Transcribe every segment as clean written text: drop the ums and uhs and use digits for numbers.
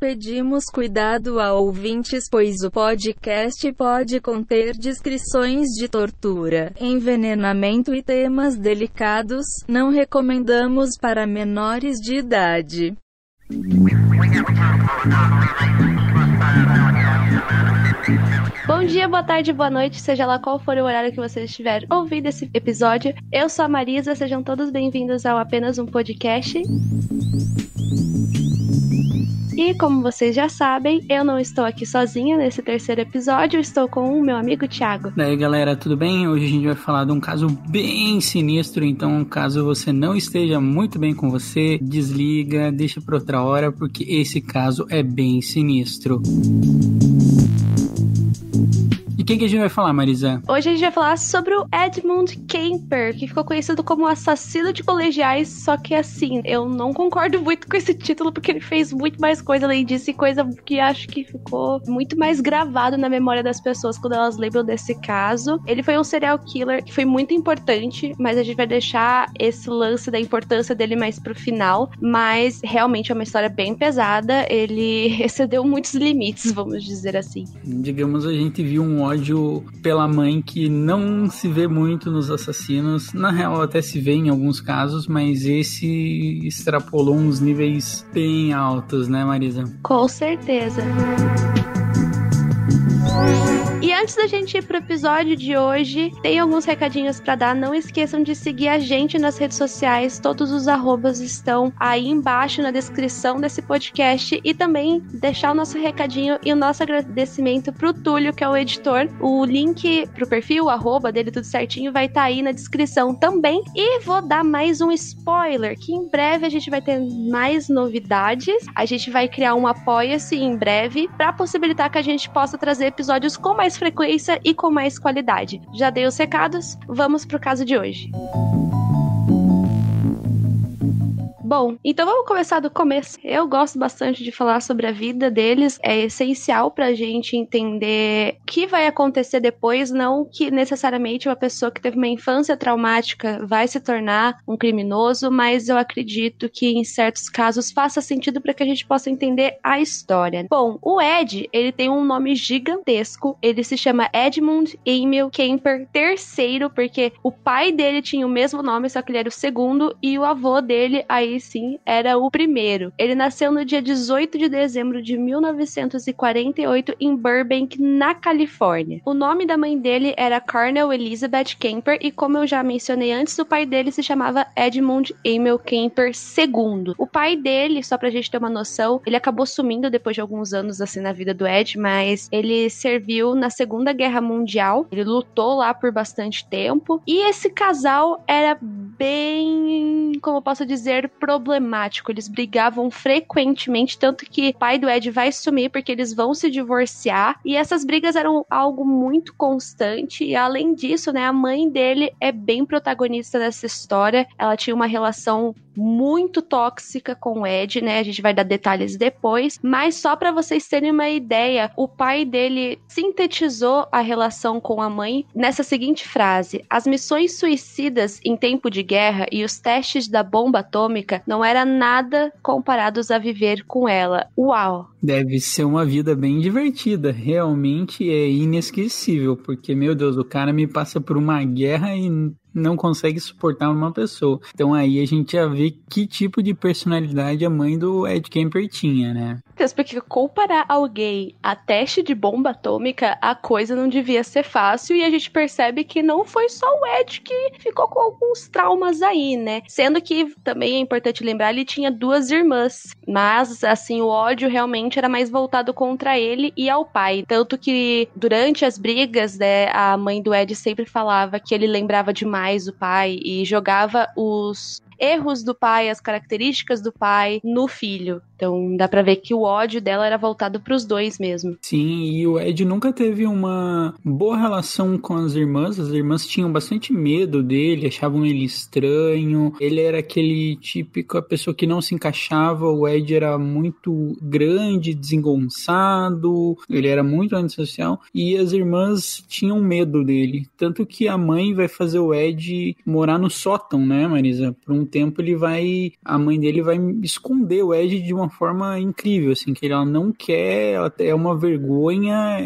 Pedimos cuidado a ouvintes, pois o podcast pode conter descrições de tortura, envenenamento e temas delicados. Não recomendamos para menores de idade. Bom dia, boa tarde, boa noite, seja lá qual for o horário que você estiver ouvindo esse episódio. Eu sou a Marisa, sejam todos bem-vindos ao Apenas um Podcast. E como vocês já sabem, eu não estou aqui sozinha nesse terceiro episódio, eu estou com o meu amigo Thiago. E aí galera, tudo bem? Hoje a gente vai falar de um caso bem sinistro, então caso você não esteja muito bem com você, desliga, deixa para outra hora, porque esse caso é bem sinistro. E quem que a gente vai falar, Marisa? Hoje a gente vai falar sobre o Edmund Kemper, que ficou conhecido como assassino de colegiais, só que assim, eu não concordo muito com esse título, porque ele fez muito mais coisa além disso, e coisa que acho que ficou muito mais gravado na memória das pessoas quando elas lembram desse caso. Ele foi um serial killer que foi muito importante, mas a gente vai deixar esse lance da importância dele mais pro final, mas realmente é uma história bem pesada, ele excedeu muitos limites, vamos dizer assim. Digamos, a gente viu um ódio pela mãe que não se vê muito nos assassinos. Na real, até se vê em alguns casos, mas esse extrapolou uns níveis bem altos, né, Marisa? Com certeza. E antes da gente ir pro episódio de hoje, tem alguns recadinhos pra dar. Não esqueçam de seguir a gente nas redes sociais. Todos os arrobas estão aí embaixo na descrição desse podcast. E também deixar o nosso recadinho e o nosso agradecimento pro Túlio, que é o editor. O link pro perfil, o arroba dele, tudo certinho, vai estar aí na descrição também. E vou dar mais um spoiler, que em breve a gente vai ter mais novidades. A gente vai criar um Apoia-se em breve pra possibilitar que a gente possa trazer episódios com mais frequência e com mais qualidade. Já dei os recados, vamos pro caso de hoje. Bom, então vamos começar do começo. Eu gosto bastante de falar sobre a vida deles. É essencial pra gente entender o que vai acontecer depois, não que necessariamente uma pessoa que teve uma infância traumática vai se tornar um criminoso, mas eu acredito que em certos casos faça sentido para que a gente possa entender a história. Bom, o Ed, ele tem um nome gigantesco. Ele se chama Edmund Emil Kemper III, porque o pai dele tinha o mesmo nome, só que ele era o segundo, e o avô dele, aí sim, era o primeiro. Ele nasceu no dia 18 de dezembro de 1948 em Burbank, na Califórnia. O nome da mãe dele era Cornell Elizabeth Kemper e, como eu já mencionei antes, o pai dele se chamava Edmund Emil Kemper II. O pai dele, só pra gente ter uma noção, ele acabou sumindo depois de alguns anos assim na vida do Ed, mas ele serviu na Segunda Guerra Mundial. Ele lutou lá por bastante tempo e esse casal era bem, como eu posso dizer, problemático. Eles brigavam frequentemente, tanto que o pai do Ed vai sumir porque eles vão se divorciar, e essas brigas eram algo muito constante. E além disso, né, a mãe dele é bem protagonista dessa história. Ela tinha uma relação muito tóxica com o Ed, né? A gente vai dar detalhes depois, mas só pra vocês terem uma ideia, o pai dele sintetizou a relação com a mãe nessa seguinte frase: as missões suicidas em tempo de guerra e os testes da bomba atômica não era nada comparados a viver com ela. Uau! Deve ser uma vida bem divertida, realmente é inesquecível, porque, meu Deus, o cara me passa por uma guerra e não consegue suportar uma pessoa. Então aí a gente já vê que tipo de personalidade a mãe do Ed Kemper tinha, né? Porque comparar alguém a teste de bomba atômica, a coisa não devia ser fácil, e a gente percebe que não foi só o Ed que ficou com alguns traumas aí, né? Sendo que, também é importante lembrar, ele tinha 2 irmãs, mas, assim, o ódio realmente era mais voltado contra ele e ao pai. Tanto que, durante as brigas, né, a mãe do Ed sempre falava que ele lembrava demais o pai e jogava os erros do pai, as características do pai no filho. Então dá pra ver que o ódio dela era voltado pros dois mesmo. Sim, e o Ed nunca teve uma boa relação com as irmãs tinham bastante medo dele, achavam ele estranho, ele era aquele típico, a pessoa que não se encaixava. O Ed era muito grande, desengonçado, ele era muito antissocial, e as irmãs tinham medo dele, tanto que a mãe vai fazer o Ed morar no sótão, né, Marisa, por um tempo a mãe dele vai esconder o Ed de uma forma incrível, assim, que ela não quer, ela é uma vergonha,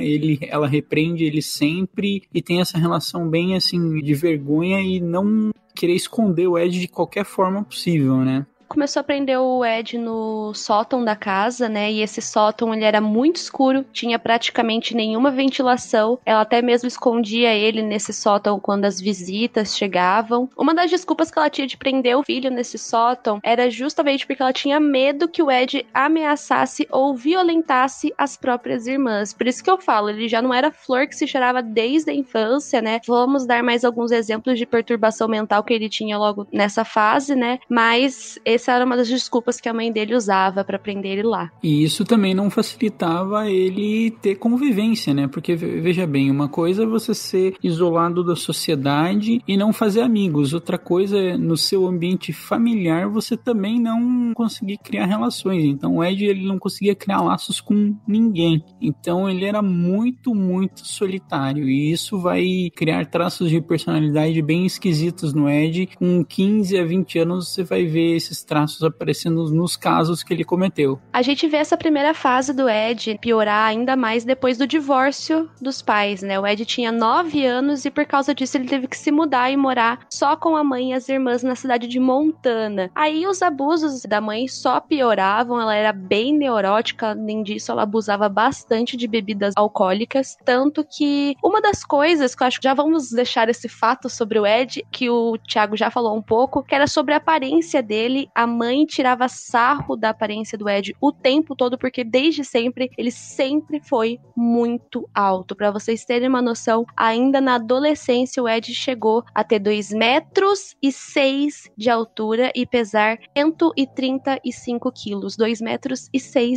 ela repreende ele sempre e tem essa relação bem, assim, de vergonha e não querer esconder o Ed de qualquer forma possível, né? Começou a prender o Ed no sótão da casa, né? E esse sótão, ele era muito escuro, tinha praticamente nenhuma ventilação. Ela até mesmo escondia ele nesse sótão quando as visitas chegavam. Uma das desculpas que ela tinha de prender o filho nesse sótão era justamente porque ela tinha medo que o Ed ameaçasse ou violentasse as próprias irmãs. Por isso que eu falo, ele já não era flor que se cheirava desde a infância, né? Vamos dar mais alguns exemplos de perturbação mental que ele tinha logo nessa fase, né? Mas essa era uma das desculpas que a mãe dele usava pra prender ele lá. E isso também não facilitava ele ter convivência, né? Porque, veja bem, uma coisa é você ser isolado da sociedade e não fazer amigos. Outra coisa é, no seu ambiente familiar, você também não conseguir criar relações. Então, o Ed, ele não conseguia criar laços com ninguém. Então, ele era muito, muito solitário. E isso vai criar traços de personalidade bem esquisitos no Ed. Com 15 a 20 anos, você vai ver esses traços aparecendo nos casos que ele cometeu. A gente vê essa primeira fase do Ed piorar ainda mais depois do divórcio dos pais, né? O Ed tinha 9 anos e por causa disso ele teve que se mudar e morar só com a mãe e as irmãs na cidade de Montana. Aí os abusos da mãe só pioravam, ela era bem neurótica, além disso ela abusava bastante de bebidas alcoólicas, tanto que uma das coisas que eu acho que já vamos deixar esse fato sobre o Ed, que o Thiago já falou um pouco, que era sobre a aparência dele. A mãe tirava sarro da aparência do Ed o tempo todo, porque desde sempre ele sempre foi muito alto. Pra vocês terem uma noção, ainda na adolescência o Ed chegou a ter 2,6 metros de altura e pesar 135 quilos. 2,6 metros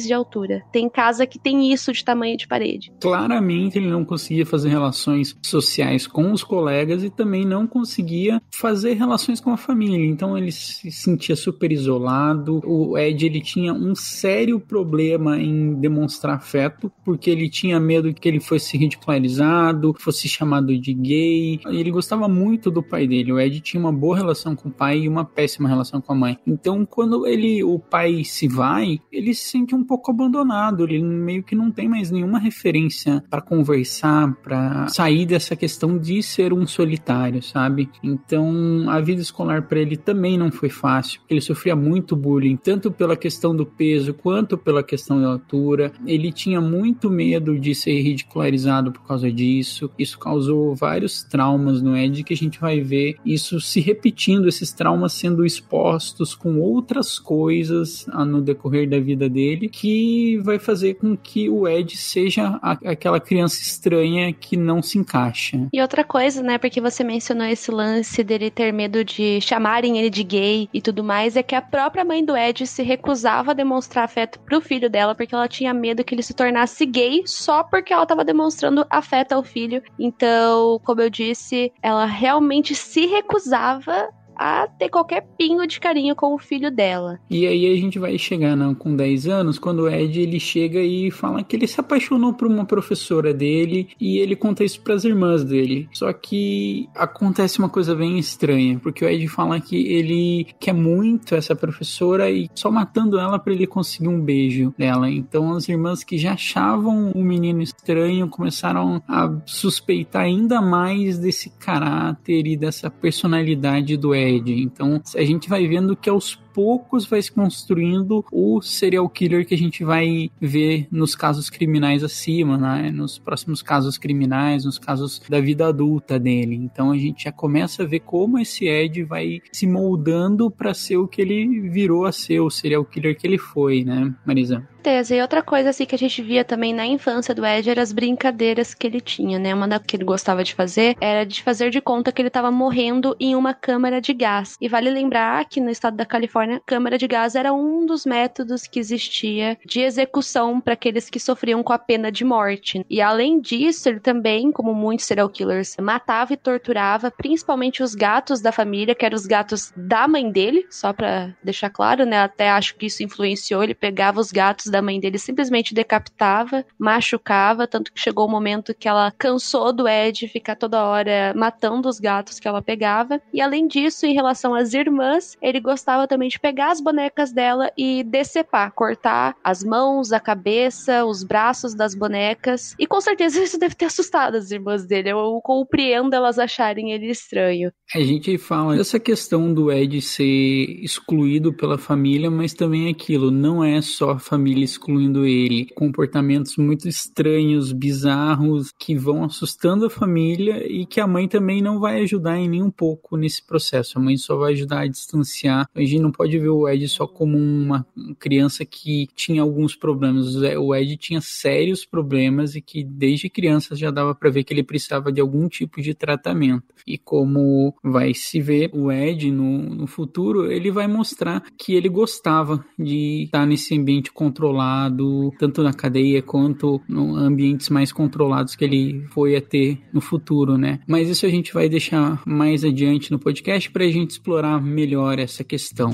de altura. Tem casa que tem isso de tamanho de parede. Claramente ele não conseguia fazer relações sociais com os colegas e também não conseguia fazer relações com a família. Então ele se sentia super isolado. O Ed, ele tinha um sério problema em demonstrar afeto, porque ele tinha medo que ele fosse ridicularizado, fosse chamado de gay. Ele gostava muito do pai dele. O Ed tinha uma boa relação com o pai e uma péssima relação com a mãe. Então, quando o pai se vai, ele se sente um pouco abandonado. Ele meio que não tem mais nenhuma referência para conversar, para sair dessa questão de ser um solitário, sabe? Então, a vida escolar para ele também não foi fácil, porque ele sofria muito bullying, tanto pela questão do peso, quanto pela questão da altura. Ele tinha muito medo de ser ridicularizado por causa disso. Isso causou vários traumas no Ed, que a gente vai ver isso se repetindo, esses traumas sendo expostos com outras coisas no decorrer da vida dele, que vai fazer com que o Ed seja aquela criança estranha que não se encaixa. E outra coisa, né, porque você mencionou esse lance dele ter medo de chamarem ele de gay e tudo mais, é que a própria mãe do Ed se recusava a demonstrar afeto pro filho dela, porque ela tinha medo que ele se tornasse gay só porque ela estava demonstrando afeto ao filho. Então, como eu disse, ela realmente se recusava a ter qualquer pingo de carinho com o filho dela. E aí a gente vai chegar com 10 anos, quando o Ed, ele chega e fala que ele se apaixonou por uma professora dele, e ele conta isso pras irmãs dele. Só que acontece uma coisa bem estranha, porque o Ed fala que ele quer muito essa professora e só matando ela para ele conseguir um beijo dela. Então as irmãs, que já achavam o menino estranho, começaram a suspeitar ainda mais desse caráter e dessa personalidade do Ed. Então a gente vai vendo que aos poucos vai se construindo o serial killer que a gente vai ver nos casos criminais acima, né? Nos próximos casos criminais, nos casos da vida adulta dele. Então a gente já começa a ver como esse Ed vai se moldando para ser o que ele virou a ser, o serial killer que ele foi, né, Marisa? E outra coisa assim que a gente via também na infância do Ed eram as brincadeiras que ele tinha, né? Uma da que ele gostava de fazer era de fazer de conta que ele estava morrendo em uma câmara de gás. E vale lembrar que no estado da Califórnia, câmara de gás era um dos métodos que existia de execução para aqueles que sofriam com a pena de morte. E além disso, ele também, como muitos serial killers, matava e torturava principalmente os gatos da família, que eram os gatos da mãe dele, só para deixar claro, né? Até acho que isso influenciou, ele pegava os gatos da da mãe dele simplesmente decapitava, machucava, tanto que chegou o momento que ela cansou do Ed ficar toda hora matando os gatos que ela pegava. E além disso, em relação às irmãs, ele gostava também de pegar as bonecas dela e decepar, cortar as mãos, a cabeça, os braços das bonecas. E com certeza isso deve ter assustado as irmãs dele. Eu compreendo elas acharem ele estranho. A gente fala dessa questão do Ed ser excluído pela família, mas também aquilo, não é só a família excluindo ele. Comportamentos muito estranhos, bizarros, que vão assustando a família e que a mãe também não vai ajudar em nem um pouco nesse processo. A mãe só vai ajudar a distanciar. A gente não pode ver o Ed só como uma criança que tinha alguns problemas. O Ed tinha sérios problemas e que desde criança já dava para ver que ele precisava de algum tipo de tratamento. E como vai se ver o Ed no futuro, ele vai mostrar que ele gostava de estar nesse ambiente controlado, tanto na cadeia quanto em ambientes mais controlados que ele foi a ter no futuro, né? Mas isso a gente vai deixar mais adiante no podcast para a gente explorar melhor essa questão.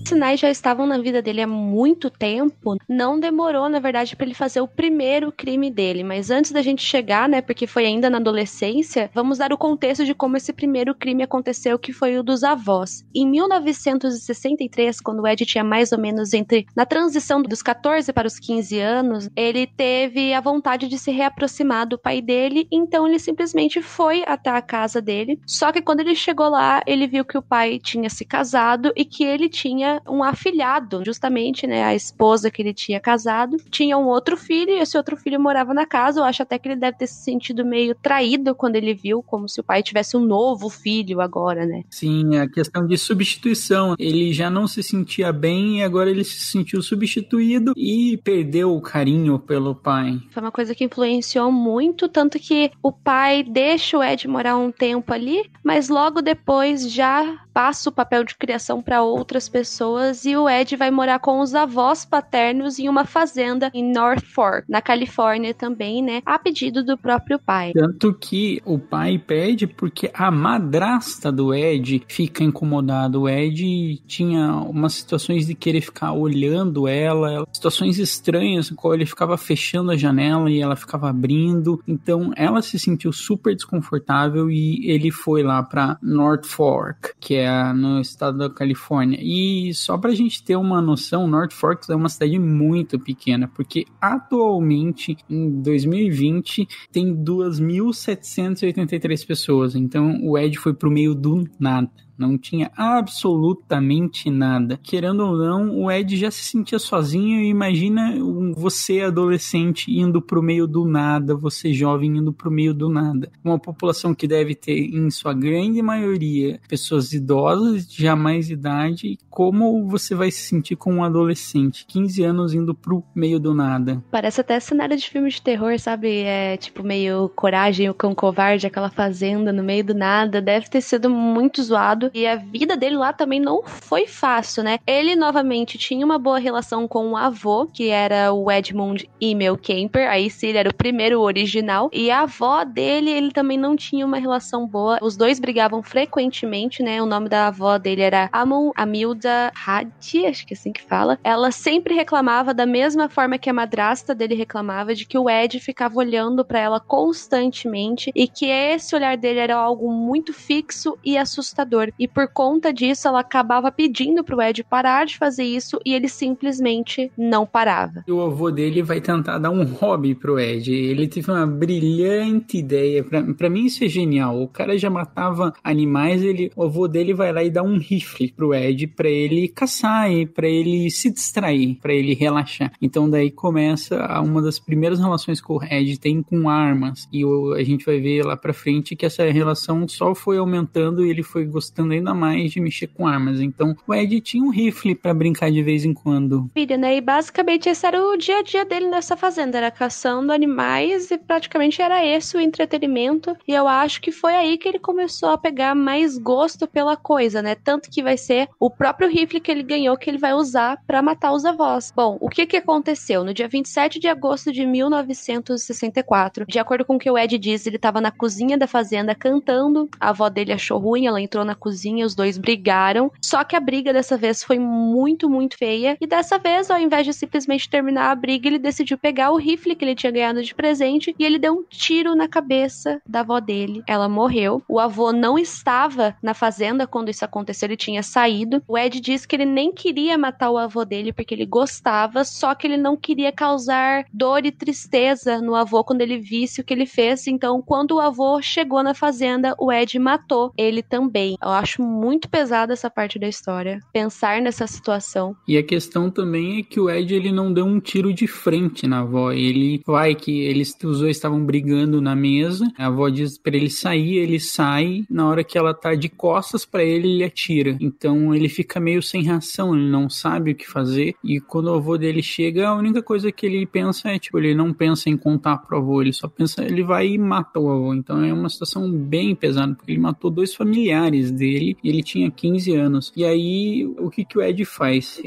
Os sinais já estavam na vida dele há muito tempo, não demorou, na verdade, para ele fazer o primeiro crime dele, mas antes da gente chegar, né, porque foi ainda na adolescência, vamos dar o contexto de como esse primeiro crime aconteceu, que foi o dos avós. Em 1963, quando o Ed tinha mais ou menos na transição dos 14 para os 15 anos, ele teve a vontade de se reaproximar do pai dele, então ele simplesmente foi até a casa dele, só que quando ele chegou lá, ele viu que o pai tinha se casado e que ele tinha um afilhado, justamente, né, a esposa que ele tinha casado, tinha um outro filho e esse outro filho morava na casa. Eu acho até que ele deve ter se sentido meio traído quando ele viu, como se o pai tivesse um novo filho agora, né? Sim, a questão de substituição. Ele já não se sentia bem e agora ele se sentiu substituído e perdeu o carinho pelo pai. Foi uma coisa que influenciou muito, tanto que o pai deixa o Ed morar um tempo ali, mas logo depois já passa o papel de criação para outras pessoas e o Ed vai morar com os avós paternos em uma fazenda em North Fork, na Califórnia também, né, a pedido do próprio pai. Tanto que o pai pede porque a madrasta do Ed fica incomodada. O Ed tinha umas situações de querer ficar olhando ela, situações estranhas, qual ele ficava fechando a janela e ela ficava abrindo. Então ela se sentiu super desconfortável e ele foi lá para North Fork, que é no estado da Califórnia. E só pra gente ter uma noção, North Fork é uma cidade muito pequena, porque atualmente, em 2020, tem 2.783 pessoas. Então o Ed foi pro meio do nada. Não tinha absolutamente nada. Querendo ou não, o Ed já se sentia sozinho. E imagina você adolescente indo pro meio do nada, você jovem indo pro meio do nada. Uma população que deve ter, em sua grande maioria, pessoas idosas, de já mais idade. Como você vai se sentir como um adolescente? 15 anos indo pro meio do nada. Parece até cenário de filme de terror, sabe? É tipo meio Coragem, o Cão Covarde, aquela fazenda no meio do nada. Deve ter sido muito zoado. E a vida dele lá também não foi fácil, né? Ele, novamente, tinha uma boa relação com o avô, que era o Edmund Emil Kemper. Aí sim, ele era o primeiro original. E a avó dele, ele também não tinha uma relação boa. Os dois brigavam frequentemente, né? O nome da avó dele era Amilda Hadi, acho que é assim que fala. Ela sempre reclamava da mesma forma que a madrasta dele reclamava, de que o Ed ficava olhando pra ela constantemente e que esse olhar dele era algo muito fixo e assustador. E por conta disso, ela acabava pedindo pro Ed parar de fazer isso e ele simplesmente não parava. O avô dele vai tentar dar um hobby pro Ed. Ele teve uma brilhante ideia. Pra mim isso é genial. O cara já matava animais, o avô dele vai lá e dá um rifle pro Ed pra ele caçar e pra ele se distrair, pra ele relaxar. Então daí começa uma das primeiras relações que o Ed tem com armas. E a gente vai ver lá pra frente que essa relação só foi aumentando e ele foi gostando ainda mais de mexer com armas. Então o Ed tinha um rifle pra brincar de vez em quando. Filho, né? E basicamente esse era o dia a dia dele nessa fazenda, era caçando animais e praticamente era esse o entretenimento. E eu acho que foi aí que ele começou a pegar mais gosto pela coisa, né? Tanto que vai ser o próprio rifle que ele ganhou que ele vai usar pra matar os avós. Bom, o que aconteceu? No dia 27 de agosto de 1964, de acordo com o que o Ed diz, ele tava na cozinha da fazenda cantando, a avó dele achou ruim, ela entrou na cozinha cozinha, os dois brigaram, só que a briga dessa vez foi muito, muito feia, e dessa vez, ao invés de simplesmente terminar a briga, ele decidiu pegar o rifle que ele tinha ganhado de presente, e ele deu um tiro na cabeça da avó dele. Ela morreu. O avô não estava na fazenda quando isso aconteceu, ele tinha saído. O Ed disse que ele nem queria matar o avô dele porque ele gostava, só que ele não queria causar dor e tristeza no avô quando ele visse o que ele fez. Então, quando o avô chegou na fazenda, o Ed matou ele também. Eu acho muito pesada essa parte da história, pensar nessa situação. E a questão também é que o Ed, ele não deu um tiro de frente na avó. Os dois estavam brigando na mesa, a avó diz pra ele sair, ele sai, na hora que ela tá de costas pra ele, ele atira. Então ele fica meio sem reação, ele não sabe o que fazer, e quando o avô dele chega, a única coisa que ele pensa é, ele não pensa em contar pro avô, ele só pensa, ele vai e mata o avô. Então é uma situação bem pesada, porque ele matou 2 familiares dele, e ele tinha 15 anos. E aí, o que o Ed faz?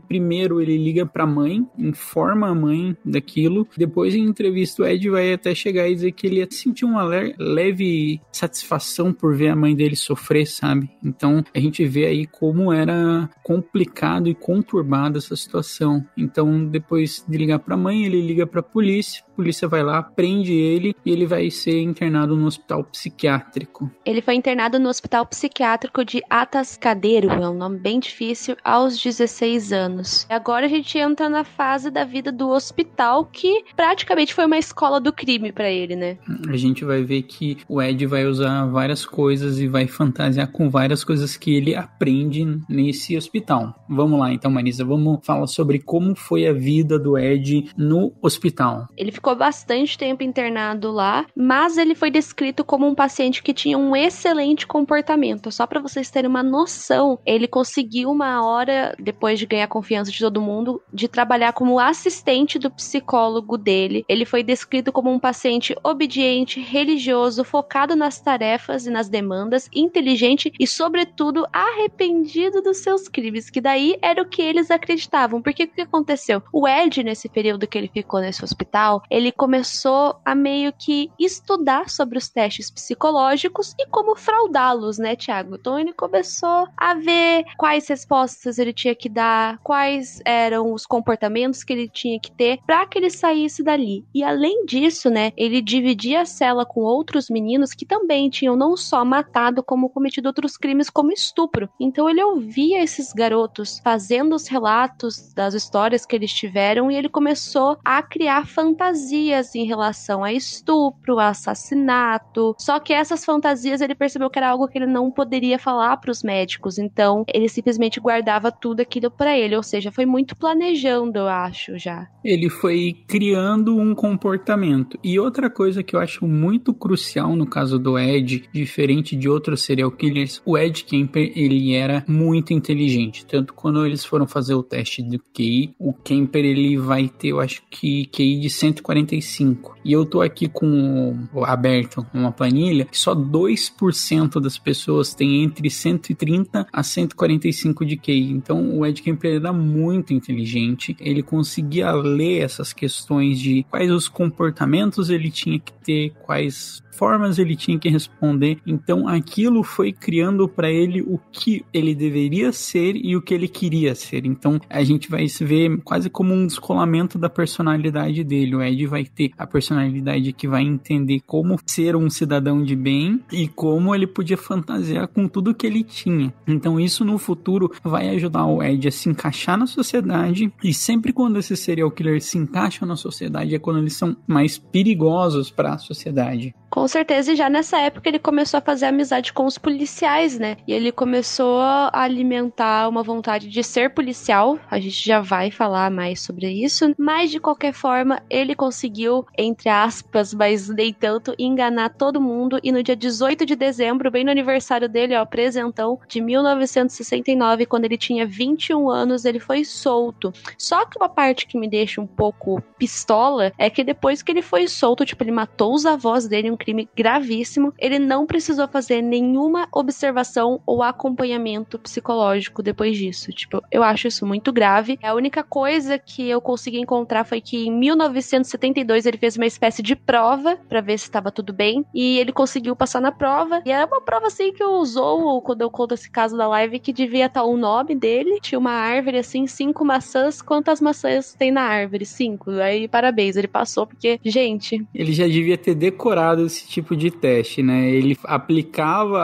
Primeiro ele liga pra mãe, informa a mãe daquilo, depois em entrevista o Ed vai até chegar e dizer que ele sentiu uma leve satisfação por ver a mãe dele sofrer, sabe? Então a gente vê aí como era complicado e conturbada essa situação. Então depois de ligar pra mãe, ele liga pra polícia, a polícia vai lá, prende ele e ele vai ser internado no hospital psiquiátrico. Ele foi internado no hospital psiquiátrico de Atascadero, é um nome bem difícil, aos 16 anos. Agora a gente entra na fase da vida do hospital, que praticamente foi uma escola do crime pra ele, né? A gente vai ver que o Ed vai usar várias coisas e vai fantasiar com várias coisas que ele aprende nesse hospital. Vamos lá então, Marisa, vamos falar sobre como foi a vida do Ed no hospital. Ele ficou bastante tempo internado lá, mas ele foi descrito como um paciente que tinha um excelente comportamento. Só pra vocês terem uma noção, ele conseguiu uma hora, depois de ganhar a confiança de todo mundo, de trabalhar como assistente do psicólogo dele. Ele foi descrito como um paciente obediente, religioso, focado nas tarefas e nas demandas, inteligente e, sobretudo, arrependido dos seus crimes, que daí era o que eles acreditavam. Porque o que aconteceu? O Ed, nesse período que ele ficou nesse hospital, ele começou a meio que estudar sobre os testes psicológicos e como fraudá-los, né, Thiago? Então ele começou a ver quais respostas ele tinha que dar, quais eram os comportamentos que ele tinha que ter para que ele saísse dali. E além disso, né, ele dividia a cela com outros meninos que também tinham não só matado, como cometido outros crimes como estupro. Então ele ouvia esses garotos fazendo os relatos das histórias que eles tiveram e ele começou a criar fantasias em relação a estupro, a assassinato. Só que essas fantasias ele percebeu que era algo que ele não poderia falar para os médicos. Então ele simplesmente guardava tudo aquilo para ele. Ou seja, foi muito planejando, eu acho, já. Ele foi criando um comportamento. E outra coisa que eu acho muito crucial no caso do Ed, diferente de outros serial killers, o Ed Kemper, ele era muito inteligente. Tanto quando eles foram fazer o teste do QI, o Kemper, ele vai ter, eu acho que QI de 145. E eu tô aqui aberto uma planilha, que só 2% das pessoas têm entre 130 a 145 de QI. Então o Ed Kemper era muito inteligente. Ele conseguia ler essas questões de quais os comportamentos ele tinha que ter, quais formas ele tinha que responder. Então aquilo foi criando para ele o que ele deveria ser e o que ele queria ser. Então a gente vai se ver quase como um descolamento da personalidade dele. O Ed vai ter a personalidade que vai entender como ser um cidadão de bem e como ele podia fantasiar com tudo que ele tinha. Então isso no futuro vai ajudar o Ed a se encaixar na sociedade, e sempre quando esses serial killers se encaixam na sociedade é quando eles são mais perigosos para a sociedade. Com certeza, e já nessa época ele começou a fazer amizade com os policiais, né? E ele começou a alimentar uma vontade de ser policial. A gente já vai falar mais sobre isso. Mas, de qualquer forma, ele conseguiu, entre aspas, mas nem tanto, enganar todo mundo. E no dia 18 de dezembro, bem no aniversário dele, ó, presentão, de 1969, quando ele tinha 21 anos, ele foi solto. Só que uma parte que me deixa um pouco pistola é que depois que ele foi solto, tipo, ele matou os avós dele, um crime gravíssimo, ele não precisou fazer nenhuma observação ou acompanhamento psicológico depois disso. Tipo, eu acho isso muito grave. A única coisa que eu consegui encontrar foi que em 1972 ele fez uma espécie de prova pra ver se estava tudo bem, e ele conseguiu passar na prova, e era uma prova assim que usou quando eu conto esse caso da live, que devia estar o nome dele, tinha uma árvore assim, 5 maçãs, quantas maçãs tem na árvore? 5, aí parabéns, ele passou, porque, gente... Ele já devia ter decorado esse tipo de teste, né? Ele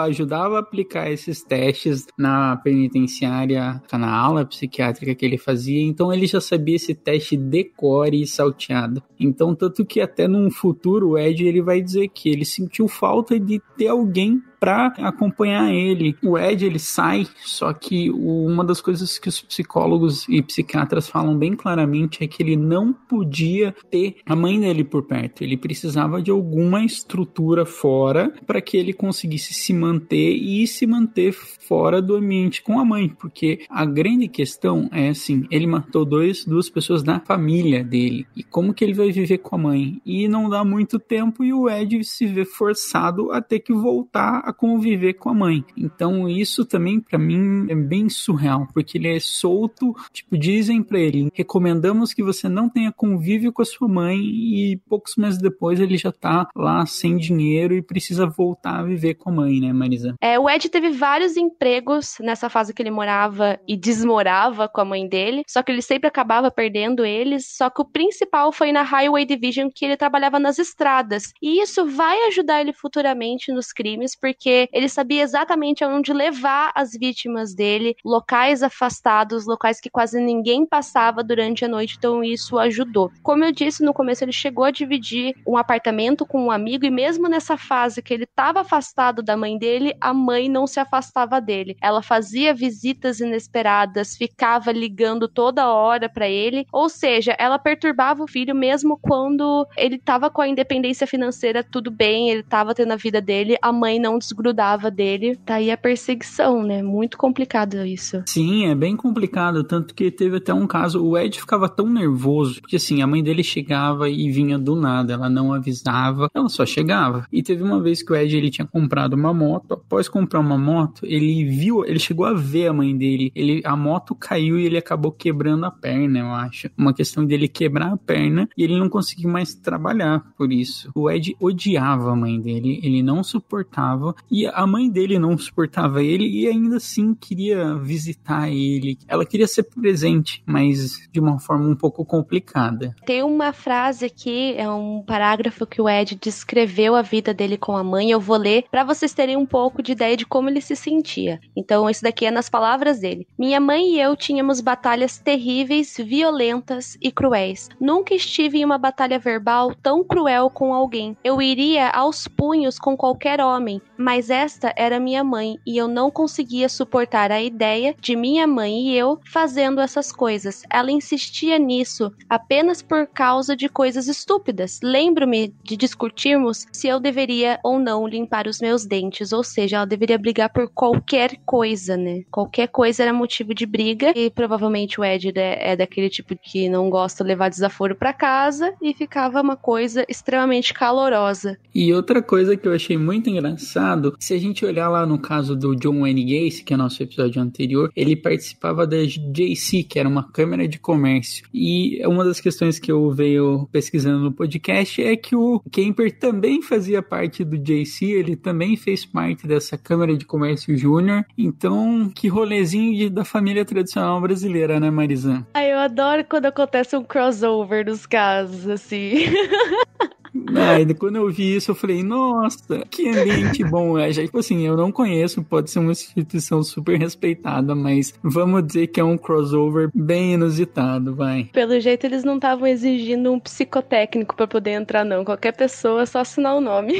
ajudava a aplicar esses testes na penitenciária, na aula psiquiátrica que ele fazia, então ele já sabia esse teste decore e salteado. Então, tanto que até num futuro o Ed ele vai dizer que ele sentiu falta de ter alguém para acompanhar ele. O Ed, ele sai, só que uma das coisas que os psicólogos e psiquiatras falam bem claramente é que ele não podia ter a mãe dele por perto. Ele precisava de alguma estrutura fora para que ele conseguisse se manter e se manter fora do ambiente com a mãe, porque a grande questão é assim, ele matou duas pessoas da família dele, e como que ele vai viver com a mãe? E não dá muito tempo e o Ed se vê forçado a ter que voltar a conviver com a mãe. Então isso também pra mim é bem surreal, porque ele é solto, tipo, dizem pra ele, recomendamos que você não tenha convívio com a sua mãe, e poucos meses depois ele já tá lá sem dinheiro e precisa voltar a viver com a mãe, né, Marisa? O Ed teve vários empregos nessa fase que ele morava e desmorava com a mãe dele, só que ele sempre acabava perdendo eles, só que o principal foi na Highway Division, que ele trabalhava nas estradas, e isso vai ajudar ele futuramente nos crimes, porque ele sabia exatamente aonde levar as vítimas dele, locais afastados, locais que quase ninguém passava durante a noite, então isso ajudou. Como eu disse no começo, ele chegou a dividir um apartamento com um amigo, e mesmo nessa fase que ele estava afastado da mãe dele, a mãe não se afastava dele. Ela fazia visitas inesperadas, ficava ligando toda hora pra ele, ou seja, ela perturbava o filho mesmo quando ele estava com a independência financeira tudo bem, ele estava tendo a vida dele, a mãe não desgrudava dele. Tá aí a perseguição, né? Muito complicado isso. Sim, é bem complicado, tanto que teve até um caso, o Ed ficava tão nervoso, porque assim, a mãe dele chegava e vinha do nada, ela não avisava, ela só chegava. E teve uma vez que o Ed, ele tinha comprado uma moto, após comprar uma moto, ele chegou a ver a mãe dele, a moto caiu e ele acabou quebrando a perna, eu acho. Uma questão dele quebrar a perna e ele não conseguiu mais trabalhar por isso. O Ed odiava a mãe dele, ele não suportava, e a mãe dele não suportava ele e ainda assim queria visitar ele. Ela queria ser presente, mas de uma forma um pouco complicada. Tem uma frase aqui, é um parágrafo que o Ed descreveu a vida dele com a mãe, eu vou ler para vocês terem um pouco de ideia de como ele se sentia. Então, isso daqui é nas palavras dele. Minha mãe e eu tínhamos batalhas terríveis, violentas e cruéis. Nunca estive em uma batalha verbal tão cruel com alguém. Eu iria aos punhos com qualquer homem, mas esta era minha mãe e eu não conseguia suportar a ideia de minha mãe e eu fazendo essas coisas. Ela insistia nisso apenas por causa de coisas estúpidas. Lembro-me de discutirmos se eu deveria ou não limpar os meus dentes, ou seja, ela deveria brigar por qualquer coisa, né? Qualquer coisa era motivo de briga, e provavelmente o Ed é daquele tipo que não gosta de levar desaforo pra casa, e ficava uma coisa extremamente calorosa. E outra coisa que eu achei muito engraçado, se a gente olhar lá no caso do John Wayne Gacy, que é o nosso episódio anterior, ele participava da JC, que era uma câmara de comércio, e uma das questões que eu venho pesquisando no podcast é que o Kemper também fazia parte do JC, ele também fez parte dessa Câmara de Comércio Júnior, então que rolezinho da família tradicional brasileira, né, Marisa? Eu adoro quando acontece um crossover nos casos, assim. E quando eu vi isso, eu falei, nossa, que ambiente bom. Tipo assim, eu não conheço, pode ser uma instituição super respeitada, mas vamos dizer que é um crossover bem inusitado, vai. Pelo jeito, eles não estavam exigindo um psicotécnico pra poder entrar, não. Qualquer pessoa, é só assinar o nome.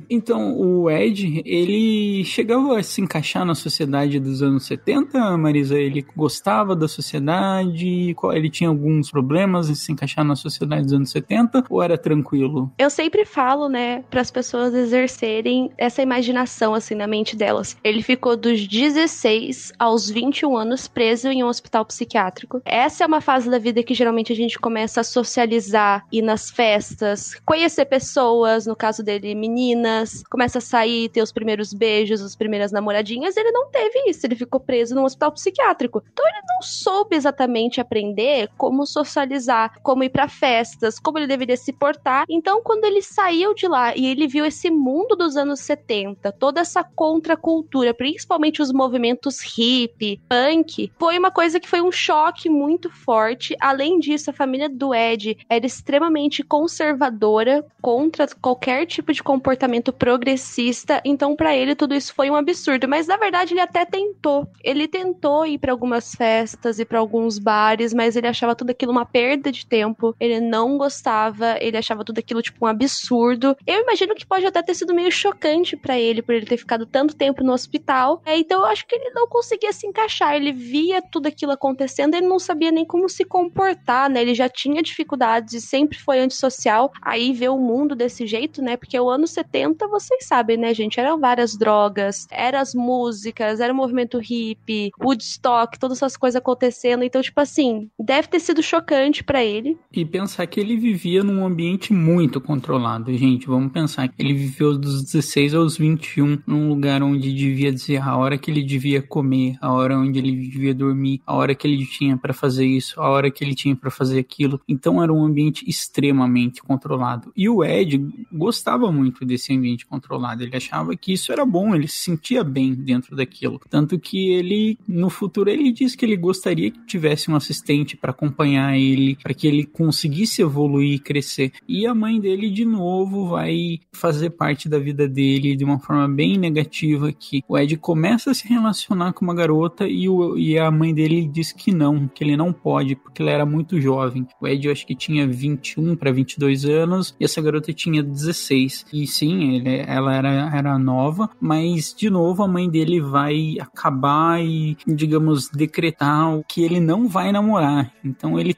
Então, o Ed, ele chegava a se encaixar na sociedade dos anos 70, Marisa? Ele gostava da sociedade? Ele tinha alguns problemas em se encaixar na sociedade dos anos 70? Ou era tranquilo? Eu sempre falo, né, para as pessoas exercerem essa imaginação, assim, na mente delas. Ele ficou dos 16 aos 21 anos preso em um hospital psiquiátrico. Essa é uma fase da vida que geralmente a gente começa a socializar, ir nas festas, conhecer pessoas, no caso dele, meninas, começa a sair, ter os primeiros beijos, as primeiras namoradinhas. Ele não teve isso, ele ficou preso num hospital psiquiátrico. Então ele não soube exatamente aprender como socializar, como ir pra festas, como ele deveria se portar. Então quando ele saiu de lá e ele viu esse mundo dos anos 70, toda essa contracultura, principalmente os movimentos hippie, punk, foi uma coisa que foi um choque muito forte. Além disso, a família do Ed era extremamente conservadora, contra qualquer tipo de comportamento progressista, então pra ele tudo isso foi um absurdo, mas na verdade ele até tentou. Ele tentou ir pra algumas festas e pra alguns bares, mas ele achava tudo aquilo uma perda de tempo, ele não gostava, ele achava tudo aquilo tipo um absurdo. Eu imagino que pode até ter sido meio chocante pra ele, por ele ter ficado tanto tempo no hospital, então eu acho que ele não conseguia se encaixar, ele via tudo aquilo acontecendo, ele não sabia nem como se comportar, né, ele já tinha dificuldades e sempre foi antissocial, aí ver o mundo desse jeito, né, porque o ano 70, vocês sabem, né, gente, eram várias drogas, eram as músicas, era o movimento hippie, Woodstock, todas essas coisas acontecendo, então, tipo assim, deve ter sido chocante pra ele. E pensar que ele vivia num ambiente muito controlado, gente, vamos pensar que ele viveu dos 16 aos 21 num lugar onde devia dizer a hora que ele devia comer, a hora onde ele devia dormir, a hora que ele tinha pra fazer isso, a hora que ele tinha pra fazer aquilo, então era um ambiente extremamente controlado. E o Ed gostava muito desse ambiente controlado, ele achava que isso era bom, ele se sentia bem dentro daquilo, tanto que ele, no futuro, ele disse que ele gostaria que tivesse um assistente para acompanhar ele, para que ele conseguisse evoluir e crescer, e a mãe dele de novo vai fazer parte da vida dele de uma forma bem negativa, que o Ed começa a se relacionar com uma garota e a mãe dele diz que não, que ele não pode, porque ela era muito jovem. O Ed, eu acho que tinha 21 para 22 anos, e essa garota tinha 16, e sim, ela era nova, mas de novo a mãe dele vai acabar e, digamos, decretar que ele não vai namorar. Então ele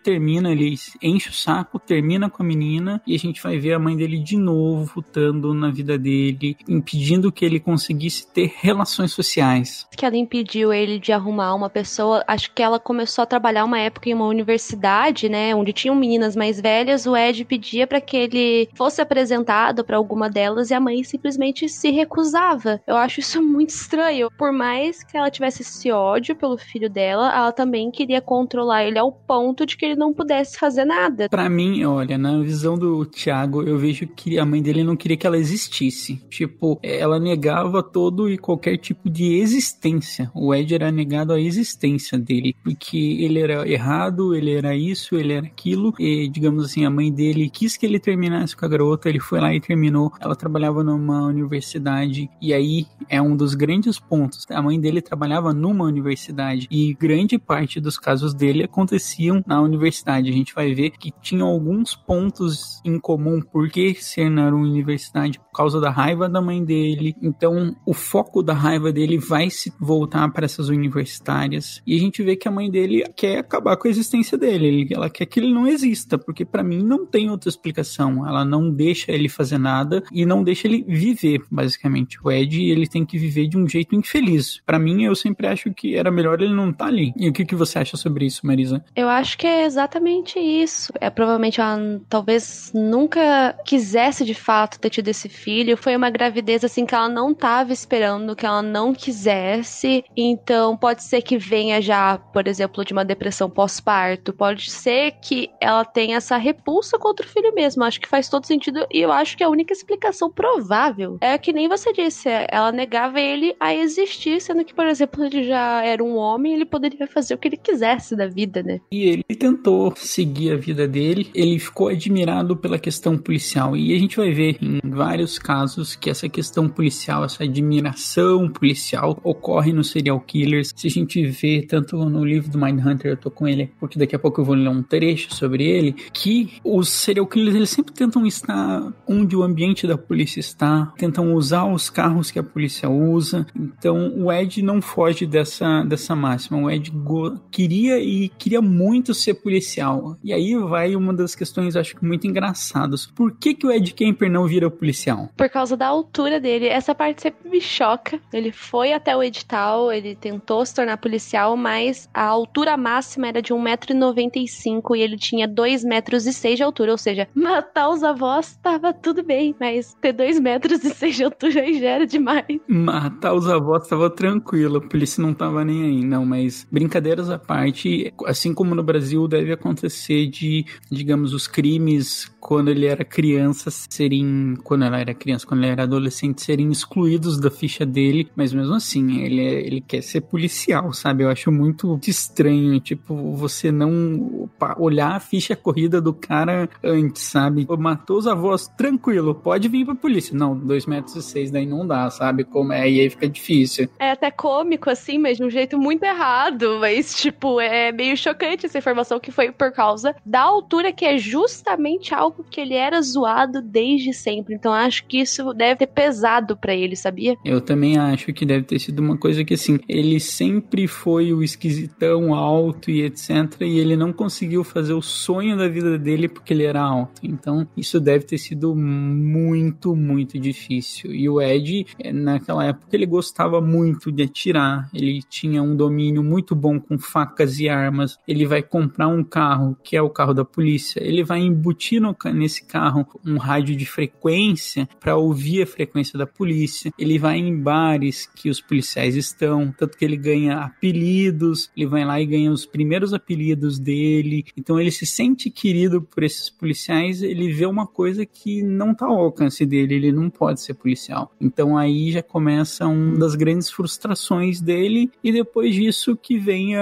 enche o saco, termina com a menina, e a gente vai ver a mãe dele de novo lutando na vida dele, impedindo que ele conseguisse ter relações sociais. Que ela impediu ele de arrumar uma pessoa, acho que ela começou a trabalhar uma época em uma universidade, né, onde tinham meninas mais velhas, o Ed pedia para que ele fosse apresentado para alguma delas e a mãe simplesmente se recusava. Eu acho isso muito estranho. Por mais que ela tivesse esse ódio pelo filho dela, ela também queria controlar ele ao ponto de que ele não pudesse fazer nada. Pra mim, olha, na visão do Thiago, eu vejo que a mãe dele não queria que ela existisse. Tipo, ela negava todo e qualquer tipo de existência. O Ed era negado a existência dele, porque ele era errado, ele era isso, ele era aquilo, e, digamos assim, a mãe dele quis que ele terminasse com a garota, ele foi lá e terminou. Ela trabalhava numa universidade, e aí é um dos grandes pontos. A mãe dele trabalhava numa universidade, e grande parte dos casos dele aconteciam na universidade. A gente vai ver que tinham alguns pontos em comum, porque ser na universidade por causa da raiva da mãe dele. Então, o foco da raiva dele vai se voltar para essas universitárias, e a gente vê que a mãe dele quer acabar com a existência dele. Ela quer que ele não exista, porque para mim não tem outra explicação. Ela não deixa ele fazer nada e não deixa ele viver, basicamente. O Ed, ele tem que viver de um jeito infeliz. Para mim, eu sempre acho que era melhor ele não estar ali. E o que você acha sobre isso, Marisa? Eu acho que é exatamente isso. Provavelmente ela talvez nunca quisesse de fato ter tido esse filho. Foi uma gravidez assim que ela não estava esperando, que ela não quisesse. Então pode ser que venha já, por exemplo, de uma depressão pós-parto. Pode ser que ela tenha essa repulsa contra o filho mesmo. Acho que faz todo sentido, e eu acho que a única explicação provável é que nem você disse, ela negava ele a existir, sendo que, por exemplo, ele já era um homem, ele poderia fazer o que ele quisesse da vida, né? E ele tentou seguir a vida dele, ele ficou admirado pela questão policial, e a gente vai ver em vários casos que essa questão policial, essa admiração policial ocorre nos serial killers. Se a gente vê tanto no livro do Mindhunter, eu tô com ele porque daqui a pouco eu vou ler um trecho sobre ele, que os serial killers, eles sempre tentam estar onde o ambiente da polícia polícia está, tentam usar os carros que a polícia usa. Então o Ed não foge dessa máxima. O Ed queria muito ser policial. E aí vai uma das questões, acho que muito engraçadas. Por que o Ed Kemper não vira policial? Por causa da altura dele. Essa parte sempre me choca. Ele foi até o edital, ele tentou se tornar policial, mas a altura máxima era de 1,95 m e ele tinha 2,6 metros de altura. Ou seja, matar os avós tava tudo bem, mas ter 2,6 metros de altura aí já era demais. Matar os avós tava tranquilo, a polícia não tava nem aí. Não, mas brincadeiras à parte, assim como no Brasil deve acontecer de, digamos, os crimes quando ele era criança quando ela era criança, quando ele era adolescente, serem excluídos da ficha dele, mas mesmo assim, ele quer ser policial, sabe? Eu acho muito estranho, tipo, você não olhar a ficha corrida do cara antes, sabe? Matou os avós, tranquilo, pode vir pra polícia. Não, 2,6 metros, daí não dá, sabe? Como é, e aí fica difícil. É até cômico, assim, mas de um jeito muito errado, mas, tipo, é meio chocante essa informação que foi por causa da altura, que é justamente algo que ele era zoado desde sempre. Então acho que isso deve ter pesado pra ele, sabia? Eu também acho que deve ter sido uma coisa que, assim, ele sempre foi o esquisitão alto e etc, e ele não conseguiu fazer o sonho da vida dele porque ele era alto. Então isso deve ter sido muito, muito difícil. E o Ed, naquela época, ele gostava muito de atirar. Ele tinha um domínio muito bom com facas e armas. Ele vai comprar um carro, que é o carro da polícia. Ele vai embutir nesse carro um rádio de frequência para ouvir a frequência da polícia. Ele vai em bares que os policiais estão, tanto que ele ganha apelidos, ele vai lá e ganha os primeiros apelidos dele. Então ele se sente querido por esses policiais, ele vê uma coisa que não está ao alcance dele, ele não pode ser policial. Então aí já começa uma das grandes frustrações dele, e depois disso que vem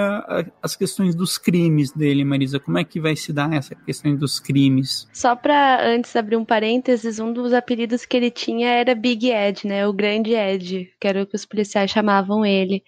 as questões dos crimes dele. Marisa, como é que vai se dar essa questão dos crimes? Só pra antes abrir um parênteses, um dos apelidos que ele tinha era Big Ed, né? O Grande Ed, que era o que os policiais chamavam ele.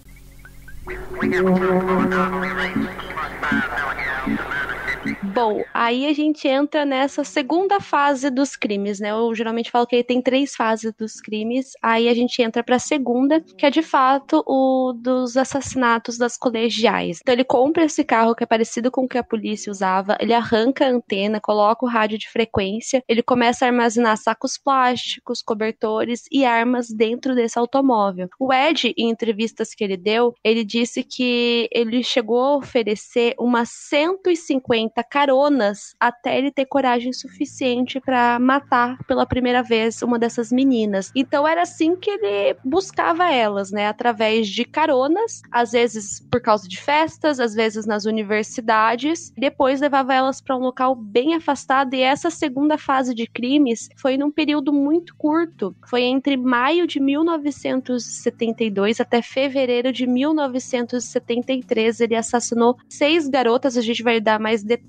Bom, aí a gente entra nessa segunda fase dos crimes, né? Eu geralmente falo que ele tem 3 fases dos crimes, aí a gente entra pra segunda, que é de fato o dos assassinatos das colegiais. Então ele compra esse carro que é parecido com o que a polícia usava, ele arranca a antena, coloca o rádio de frequência, ele começa a armazenar sacos plásticos, cobertores e armas dentro desse automóvel. O Ed, em entrevistas que ele deu, ele disse que ele chegou a oferecer umas 150 caronas até ele ter coragem suficiente pra matar pela primeira vez uma dessas meninas. Então era assim que ele buscava elas, né? Através de caronas, às vezes por causa de festas, às vezes nas universidades. Depois levava elas pra um local bem afastado, e essa segunda fase de crimes foi num período muito curto. Foi entre maio de 1972 até fevereiro de 1973. Ele assassinou 6 garotas. A gente vai dar mais detalhes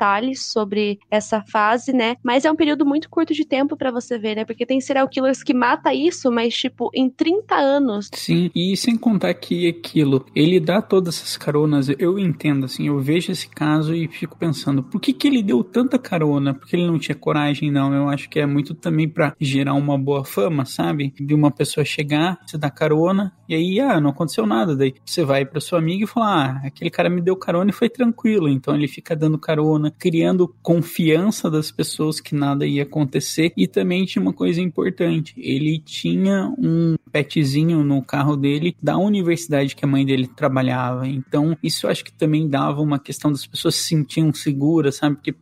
sobre essa fase, né? Mas é um período muito curto de tempo pra você ver, né? Porque tem serial killers que mata isso, mas tipo, em 30 anos. Sim, e sem contar que aquilo, ele dá todas essas caronas, eu entendo, assim, eu vejo esse caso e fico pensando, por que ele deu tanta carona? Porque ele não tinha coragem? Não, eu acho que é muito também pra gerar uma boa fama, sabe? De uma pessoa chegar, você dá carona, e aí, não aconteceu nada, daí você vai pra sua amiga e fala, aquele cara me deu carona e foi tranquilo. Então ele fica dando carona, criando confiança das pessoas que nada ia acontecer. E também tinha uma coisa importante, ele tinha um petzinho no carro dele da universidade que a mãe dele trabalhava. Então isso eu acho que também dava uma questão das pessoas se sentiam seguras, sabe? Porque,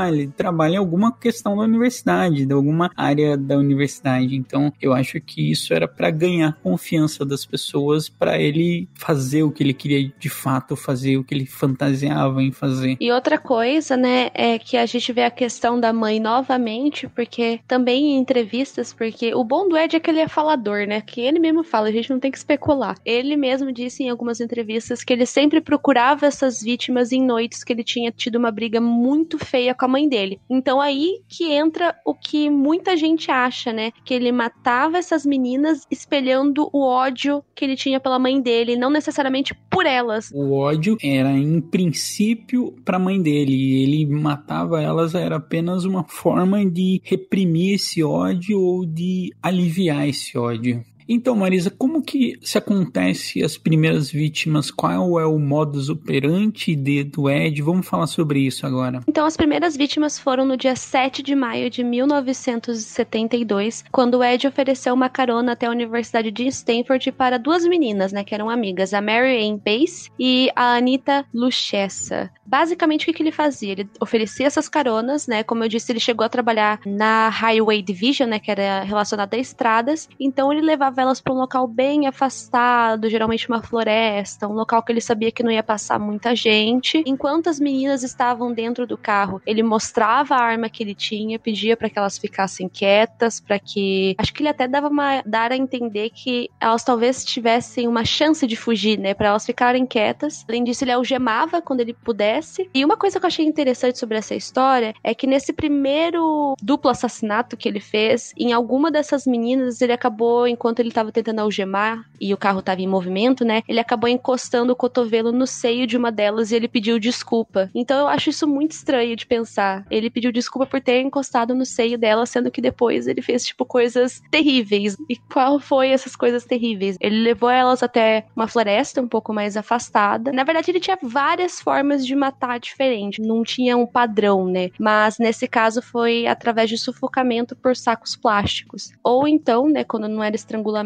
ele trabalha em alguma questão da universidade, de alguma área da universidade. Então eu acho que isso era para ganhar confiança das pessoas, para ele fazer o que ele queria de fato fazer, o que ele fantasiava em fazer. E outra coisa, né, é que a gente vê a questão da mãe novamente, porque também em entrevistas, porque o bom do Ed é que ele é falador, né, que ele mesmo fala, a gente não tem que especular. Ele mesmo disse em algumas entrevistas que ele sempre procurava essas vítimas em noites que ele tinha tido uma briga muito feia com a mãe dele. Então aí que entra o que muita gente acha, né? Que ele matava essas meninas espelhando o ódio que ele tinha pela mãe dele, não necessariamente por elas. O ódio era, em princípio, pra mãe dele, e ele matava elas, era apenas uma forma de reprimir esse ódio ou de aliviar esse ódio. Então, Marisa, como que se acontece as primeiras vítimas? Qual é o modus operandi do Ed? Vamos falar sobre isso agora. Então, as primeiras vítimas foram no dia 7 de maio de 1972, quando o Ed ofereceu uma carona até a Universidade de Stanford para duas meninas, né, que eram amigas, a Mary Ann Pace e a Anita Luchessa. Basicamente, o que ele fazia? Ele oferecia essas caronas, né, como eu disse, ele chegou a trabalhar na Highway Division, né, que era relacionada a estradas, então ele levava elas para um local bem afastado, geralmente uma floresta, um local que ele sabia que não ia passar muita gente. Enquanto as meninas estavam dentro do carro, ele mostrava a arma que ele tinha, pedia para que elas ficassem quietas, para que... Acho que ele até dar a entender que elas talvez tivessem uma chance de fugir, né, para elas ficarem quietas. Além disso, ele algemava quando ele pudesse. E uma coisa que eu achei interessante sobre essa história é que nesse primeiro duplo assassinato que ele fez, em alguma dessas meninas, ele acabou, enquanto ele estava tentando algemar e o carro estava em movimento, né? Ele acabou encostando o cotovelo no seio de uma delas e ele pediu desculpa. Então eu acho isso muito estranho de pensar. Ele pediu desculpa por ter encostado no seio dela, sendo que depois ele fez, tipo, coisas terríveis. E qual foi essas coisas terríveis? Ele levou elas até uma floresta um pouco mais afastada. Na verdade, ele tinha várias formas de matar diferente. Não tinha um padrão, né? Mas nesse caso foi através de sufocamento por sacos plásticos. Ou então, né, quando não era estrangulamento,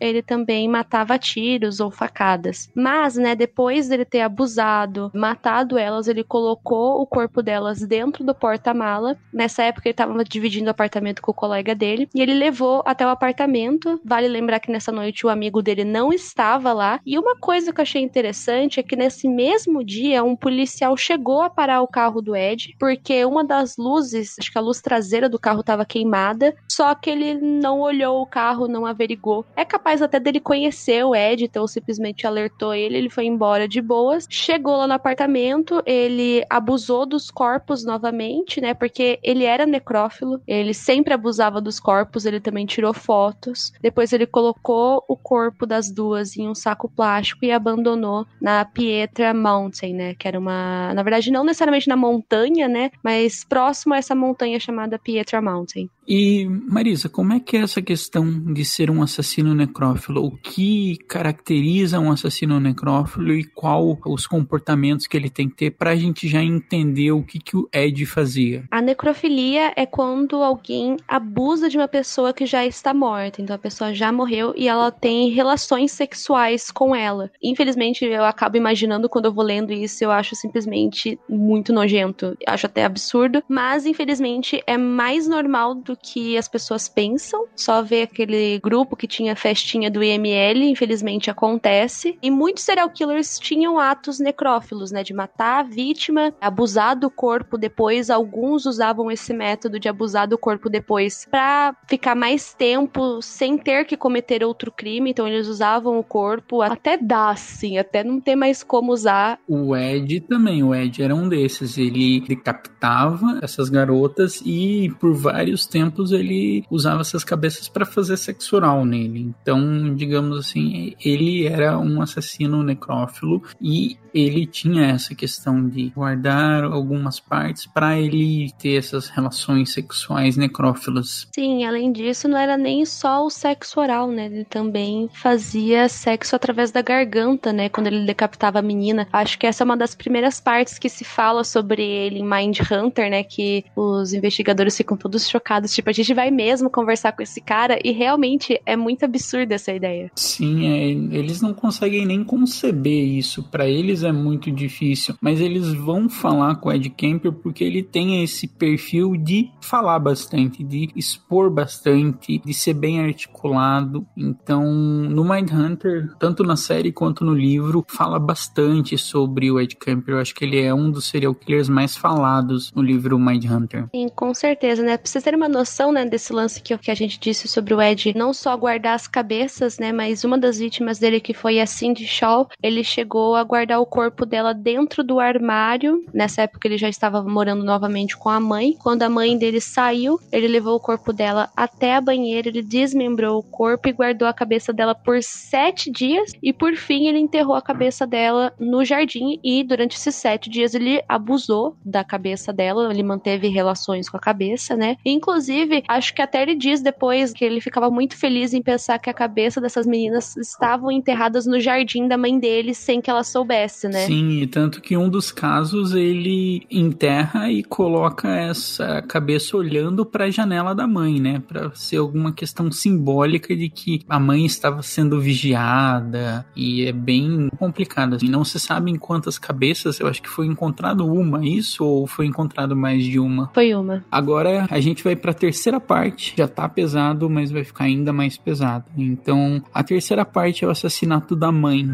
ele também matava a tiros ou facadas. Mas, né, depois dele ter abusado, matado elas, ele colocou o corpo delas dentro do porta-mala. Nessa época ele estava dividindo o apartamento com o colega dele, e ele levou até o apartamento. Vale lembrar que nessa noite o amigo dele não estava lá. E uma coisa que eu achei interessante é que nesse mesmo dia um policial chegou a parar o carro do Ed, porque uma das luzes, acho que a luz traseira do carro estava queimada, só que ele não olhou o carro, não averigou. É capaz até dele conhecer o Ed, então simplesmente alertou ele foi embora de boas. Chegou lá no apartamento, ele abusou dos corpos novamente, né, porque ele era necrófilo, ele sempre abusava dos corpos, ele também tirou fotos. Depois ele colocou o corpo das duas em um saco plástico e abandonou na Pietra Mountain, né, que era uma... Na verdade, não necessariamente na montanha, né, mas próximo a essa montanha chamada Pietra Mountain. E, Marisa, como é que é essa questão de ser um assassino necrófilo? O que caracteriza um assassino necrófilo e qual os comportamentos que ele tem que ter pra gente já entender o que o Ed fazia? A necrofilia é quando alguém abusa de uma pessoa que já está morta. Então a pessoa já morreu e ela tem relações sexuais com ela. Infelizmente, eu acabo imaginando quando eu vou lendo isso, eu acho simplesmente muito nojento. Eu acho até absurdo. Mas, infelizmente, é mais normal do que as pessoas pensam. Só ver aquele grupo que tinha festinha do IML, infelizmente acontece. E muitos serial killers tinham atos necrófilos, né? De matar a vítima, abusar do corpo depois. Alguns usavam esse método de abusar do corpo depois pra ficar mais tempo sem ter que cometer outro crime. Então eles usavam o corpo até dar, assim, até não ter mais como usar. O Ed também, o Ed era um desses. Ele decapitava essas garotas e por vários tempos ele usava essas cabeças para fazer sexo oral nele. Então, digamos assim, ele era um assassino necrófilo e ele tinha essa questão de guardar algumas partes para ele ter essas relações sexuais necrófilas. Sim, além disso, não era nem só o sexo oral, né? Ele também fazia sexo através da garganta, né? Quando ele decapitava a menina. Acho que essa é uma das primeiras partes que se fala sobre ele em Mindhunter, né? Que os investigadores ficam todos chocados. Tipo, a gente vai mesmo conversar com esse cara e realmente é muito absurda essa ideia. Sim, eles não conseguem nem conceber isso. Para eles é muito difícil, mas eles vão falar com o Ed Kemper porque ele tem esse perfil de falar bastante, de expor bastante, de ser bem articulado. Então, no Mindhunter, tanto na série quanto no livro, fala bastante sobre o Ed Kemper. Eu acho que ele é um dos serial killers mais falados no livro Mindhunter. Sim, com certeza, né? Pra vocês terem uma noção, né, desse lance que a gente disse sobre o Ed não só guardar as cabeças, né, mas uma das vítimas dele, que foi a Cindy Shaw, ele chegou a guardar o corpo dela dentro do armário. Nessa época ele já estava morando novamente com a mãe. Quando a mãe dele saiu, ele levou o corpo dela até a banheira, ele desmembrou o corpo e guardou a cabeça dela por 7 dias, e por fim ele enterrou a cabeça dela no jardim, e durante esses 7 dias ele abusou da cabeça dela, ele manteve relações com a cabeça, né? E, inclusive, acho que até ele diz depois que ele ficava muito feliz em pensar que a cabeça dessas meninas estavam enterradas no jardim da mãe dele sem que ela soubesse, né? Sim, e tanto que um dos casos ele enterra e coloca essa cabeça olhando para a janela da mãe, né? Para ser alguma questão simbólica de que a mãe estava sendo vigiada, e é bem complicado. Assim. Não se sabe em quantas cabeças, eu acho que foi encontrado uma, isso, ou foi encontrado mais de uma? Foi uma. Agora a gente vai para a terceira parte, já tá pesado, mas vai ficar ainda mais pesado. Então, a terceira parte é o assassinato da mãe.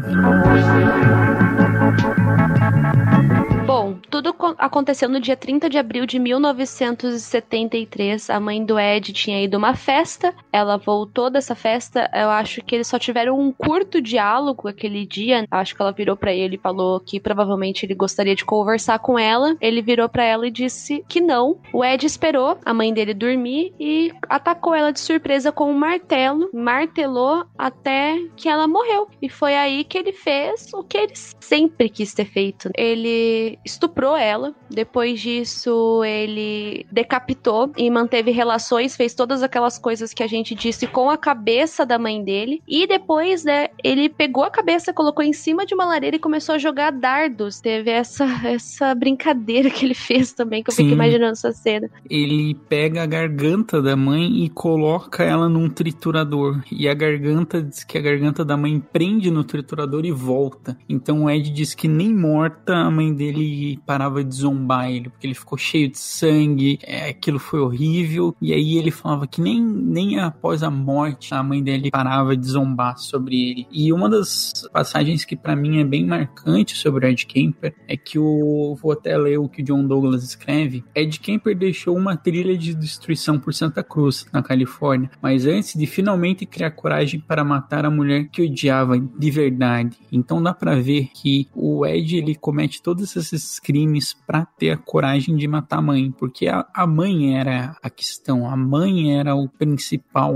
Bom, tudo aconteceu no dia 30 de abril de 1973. A mãe do Ed tinha ido a uma festa, ela voltou dessa festa. Eu acho que eles só tiveram um curto diálogo aquele dia. Acho que ela virou pra ele e falou que provavelmente ele gostaria de conversar com ela. Ele virou pra ela e disse que não. O Ed esperou a mãe dele dormir e atacou ela de surpresa com um martelo, martelou até que ela morreu. E foi aí que ele fez o que ele sempre quis ter feito. Ele estuprou ela, depois disso ele decapitou e manteve relações, fez todas aquelas coisas que a gente disse com a cabeça da mãe dele, e depois, né, ele pegou a cabeça, colocou em cima de uma lareira e começou a jogar dardos. Teve essa brincadeira que ele fez também, que eu fico imaginando essa cena. Ele pega a garganta da mãe e coloca ela num triturador, e a garganta, diz que a garganta da mãe prende no triturador e volta. Então o Ed diz que nem morta a mãe dele parava de zombar ele, porque ele ficou cheio de sangue, aquilo foi horrível, e aí ele falava que nem após a morte a mãe dele parava de zombar sobre ele. E uma das passagens que pra mim é bem marcante sobre o Ed Kemper é que vou até ler o que o John Douglas escreve. Ed Kemper deixou uma trilha de destruição por Santa Cruz, na Califórnia, mas antes de finalmente criar coragem para matar a mulher que odiava de verdade. Então dá pra ver que o Ed, ele comete todos esses crimes para ter a coragem de matar a mãe, porque a mãe era a questão, a mãe era o principal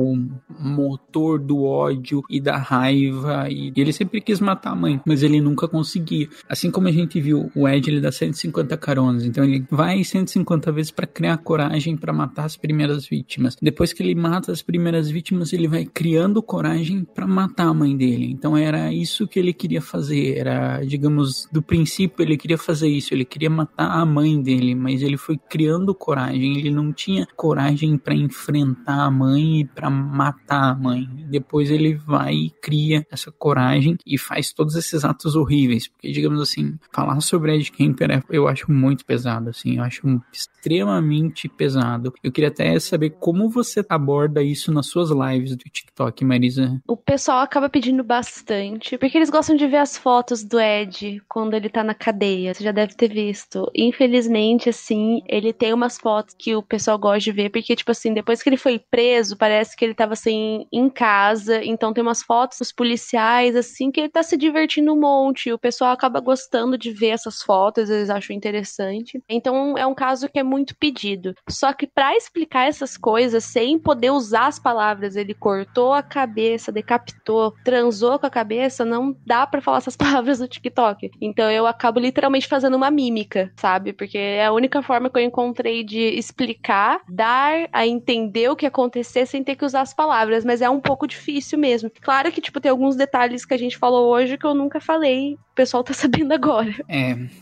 motor do ódio e da raiva, e ele sempre quis matar a mãe, mas ele nunca conseguia. Assim como a gente viu, o Ed, ele dá 150 caronas, então ele vai 150 vezes para criar coragem para matar as primeiras vítimas. Depois que ele mata as primeiras vítimas, ele vai criando coragem para matar a mãe dele. Então era isso que ele queria fazer, era, digamos, do princípio ele queria fazer isso, ele queria matar a mãe dele, mas ele foi criando coragem, ele não tinha coragem para enfrentar a mãe e para matar a mãe. Depois ele vai e cria essa coragem e faz todos esses atos horríveis, porque, digamos assim, falar sobre Ed Kemper eu acho muito pesado, assim, eu acho extremamente pesado. Eu queria até saber como você aborda isso nas suas lives do TikTok, Marisa. O pessoal acaba pedindo bastante, porque eles gostam de ver as fotos do Ed quando ele tá na cadeia. Você já deve ter visto. Infelizmente, assim, ele tem umas fotos que o pessoal gosta de ver, porque, tipo assim, depois que ele foi preso, parece que ele tava, assim, em casa, então tem umas fotos dos policiais, assim, que ele tá se divertindo um monte, e o pessoal acaba gostando de ver essas fotos, eles acham interessante. Então, é um caso que é muito pedido. Só que pra explicar essas coisas, sem poder usar as palavras, ele cortou a cabeça, decapitou, transou com a cabeça, não dá pra falar essas palavras no TikTok. Então, eu acabo literalmente fazendo uma mímica, sabe? Porque é a única forma que eu encontrei de explicar, dar a entender o que aconteceu sem ter que usar as palavras, mas é um pouco difícil mesmo. Claro que, tipo, tem alguns detalhes que a gente falou hoje que eu nunca falei, o pessoal tá sabendo agora.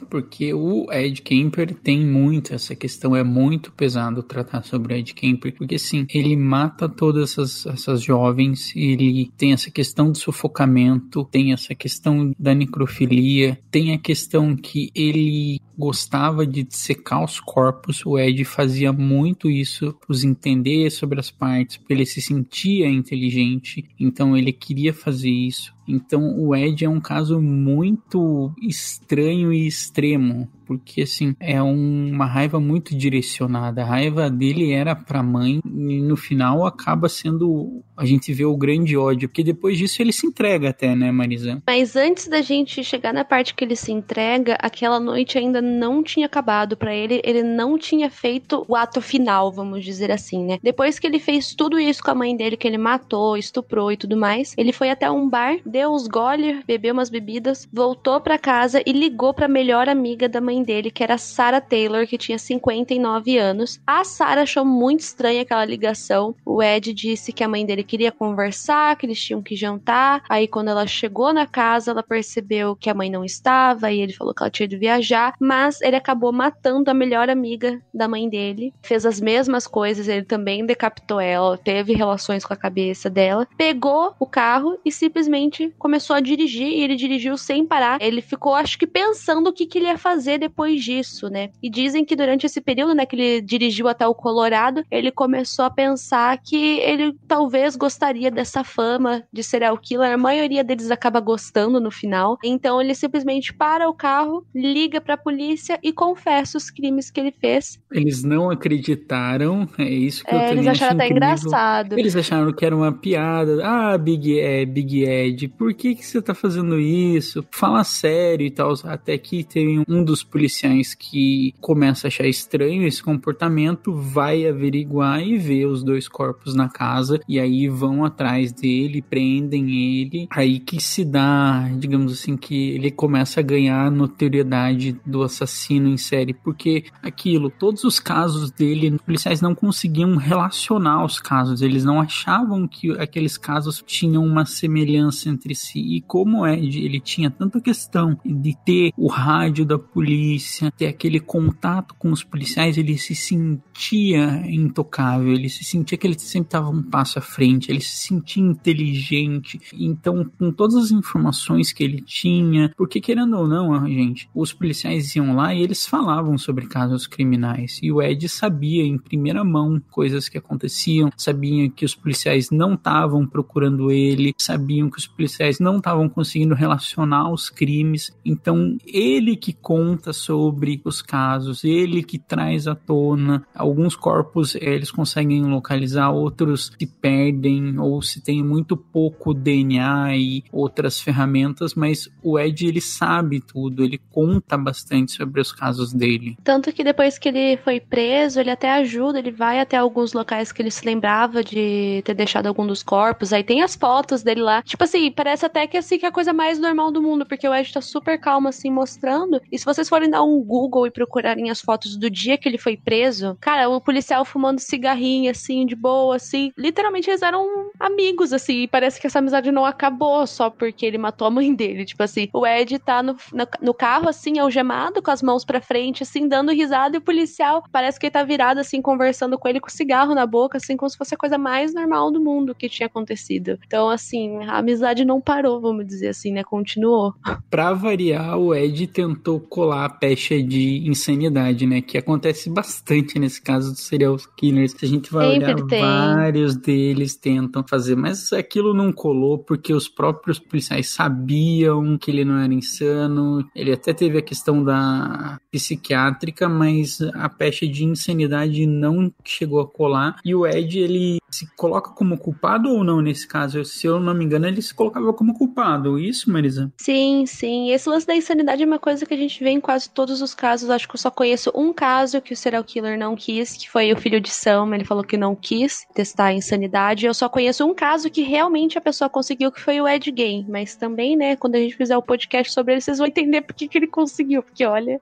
Porque o Ed Kemper tem muito essa questão, é muito pesado tratar sobre o Ed Kemper, porque sim, ele mata todas essas jovens, ele tem essa questão do sufocamento, tem essa questão da necrofilia, tem a questão que ele gostava de dissecar os corpos. O Ed fazia muito isso para os entender sobre as partes, porque ele se sentia inteligente, então ele queria fazer isso. Então o Ed é um caso muito estranho e extremo, porque, assim, é uma raiva muito direcionada. A raiva dele era pra mãe e no final acaba sendo... A gente vê o grande ódio, porque depois disso ele se entrega até, né, Marisa? Mas antes da gente chegar na parte que ele se entrega, aquela noite ainda não tinha acabado pra ele, ele não tinha feito o ato final, vamos dizer assim, né? Depois que ele fez tudo isso com a mãe dele, que ele matou, estuprou e tudo mais, ele foi até um bar, deu uns gole, bebeu umas bebidas, voltou pra casa e ligou pra melhor amiga da mãe dele, que era a Sarah Taylor, que tinha 59 anos. A Sarah achou muito estranha aquela ligação. O Ed disse que a mãe dele queria conversar, que eles tinham que jantar. Aí quando ela chegou na casa, ela percebeu que a mãe não estava e ele falou que ela tinha ido viajar, mas ele acabou matando a melhor amiga da mãe dele. Fez as mesmas coisas, ele também decapitou ela, teve relações com a cabeça dela, pegou o carro e simplesmente começou a dirigir, e ele dirigiu sem parar. Ele ficou, acho que, pensando o que ele ia fazer depois disso, né? E dizem que durante esse período, né, que ele dirigiu até o Colorado, ele começou a pensar que ele talvez gostaria dessa fama de serial killer. A maioria deles acaba gostando no final. Então ele simplesmente para o carro, liga pra polícia e confessa os crimes que ele fez. Eles não acreditaram, é isso que eu também eles acharam acho até incrível. engraçado. Eles acharam que era uma piada. Ah, Big Ed, por que você tá fazendo isso? Fala sério e tal. Até que tem um dos policiais que começa a achar estranho esse comportamento, vai averiguar e vê os dois corpos na casa, e aí vão atrás dele, prendem ele. Aí que se dá, digamos assim, que ele começa a ganhar notoriedade do assassino em série, porque aquilo, todos os casos dele, os policiais não conseguiam relacionar os casos, eles não achavam que aqueles casos tinham uma semelhança entre si, e como ele tinha tanta questão de ter o rádio da polícia, ter aquele contato com os policiais, ele se sentia intocável, ele se sentia que ele sempre estava um passo à frente, ele se sentia inteligente. Então, com todas as informações que ele tinha, porque querendo ou não, gente, os policiais iam lá e eles falavam sobre casos criminais, e o Ed sabia em primeira mão coisas que aconteciam, sabia que os policiais não estavam procurando ele, sabiam que os policiais não estavam conseguindo relacionar os crimes. Então ele que conta sobre os casos, ele que traz à tona. Alguns corpos eles conseguem localizar, outros se perdem ou se tem muito pouco DNA e outras ferramentas, mas o Ed ele sabe tudo, ele conta bastante sobre os casos dele. Tanto que depois que ele foi preso, ele até ajuda, ele vai até alguns locais que ele se lembrava de ter deixado algum dos corpos, aí tem as fotos dele lá. Tipo assim, parece até que assim que é a coisa mais normal do mundo, porque o Ed tá super calmo assim, mostrando. E se vocês forem dar um Google e procurarem as fotos do dia que ele foi preso, cara, o policial fumando cigarrinho assim, de boa, assim, literalmente eles eram amigos, assim, e parece que essa amizade não acabou só porque ele matou a mãe dele. Tipo assim, o Ed tá no carro, assim, algemado, com as mãos pra frente, assim, dando risada, e o policial parece que ele tá virado, assim, conversando com ele com cigarro na boca, assim, como se fosse a coisa mais normal do mundo que tinha acontecido. Então, assim, a amizade não parou, vamos dizer assim, né? Continuou. Pra variar, o Ed tentou colar a pecha de insanidade, né? Que acontece bastante nesse caso dos serial killers. Se a gente vai olhar, vários deles tentam fazer, mas aquilo não colou porque os próprios policiais sabiam que ele não era insano. Ele até teve a questão da psiquiátrica, mas a pecha de insanidade não chegou a colar. E o Ed, ele se coloca como culpado ou não nesse caso? Se eu não me engano, ele se colocava como culpado. Isso, Marisa? Sim, sim. Esse lance da insanidade é uma coisa que a gente vê em quase todos os casos. Acho que eu só conheço um caso que o serial killer não quis, que foi o filho de Sam. Ele falou que não quis testar a insanidade. Eu só conheço um caso que realmente a pessoa conseguiu, que foi o Ed Gein. Mas também, né, quando a gente fizer o podcast sobre ele, vocês vão entender por que ele conseguiu. Porque, olha...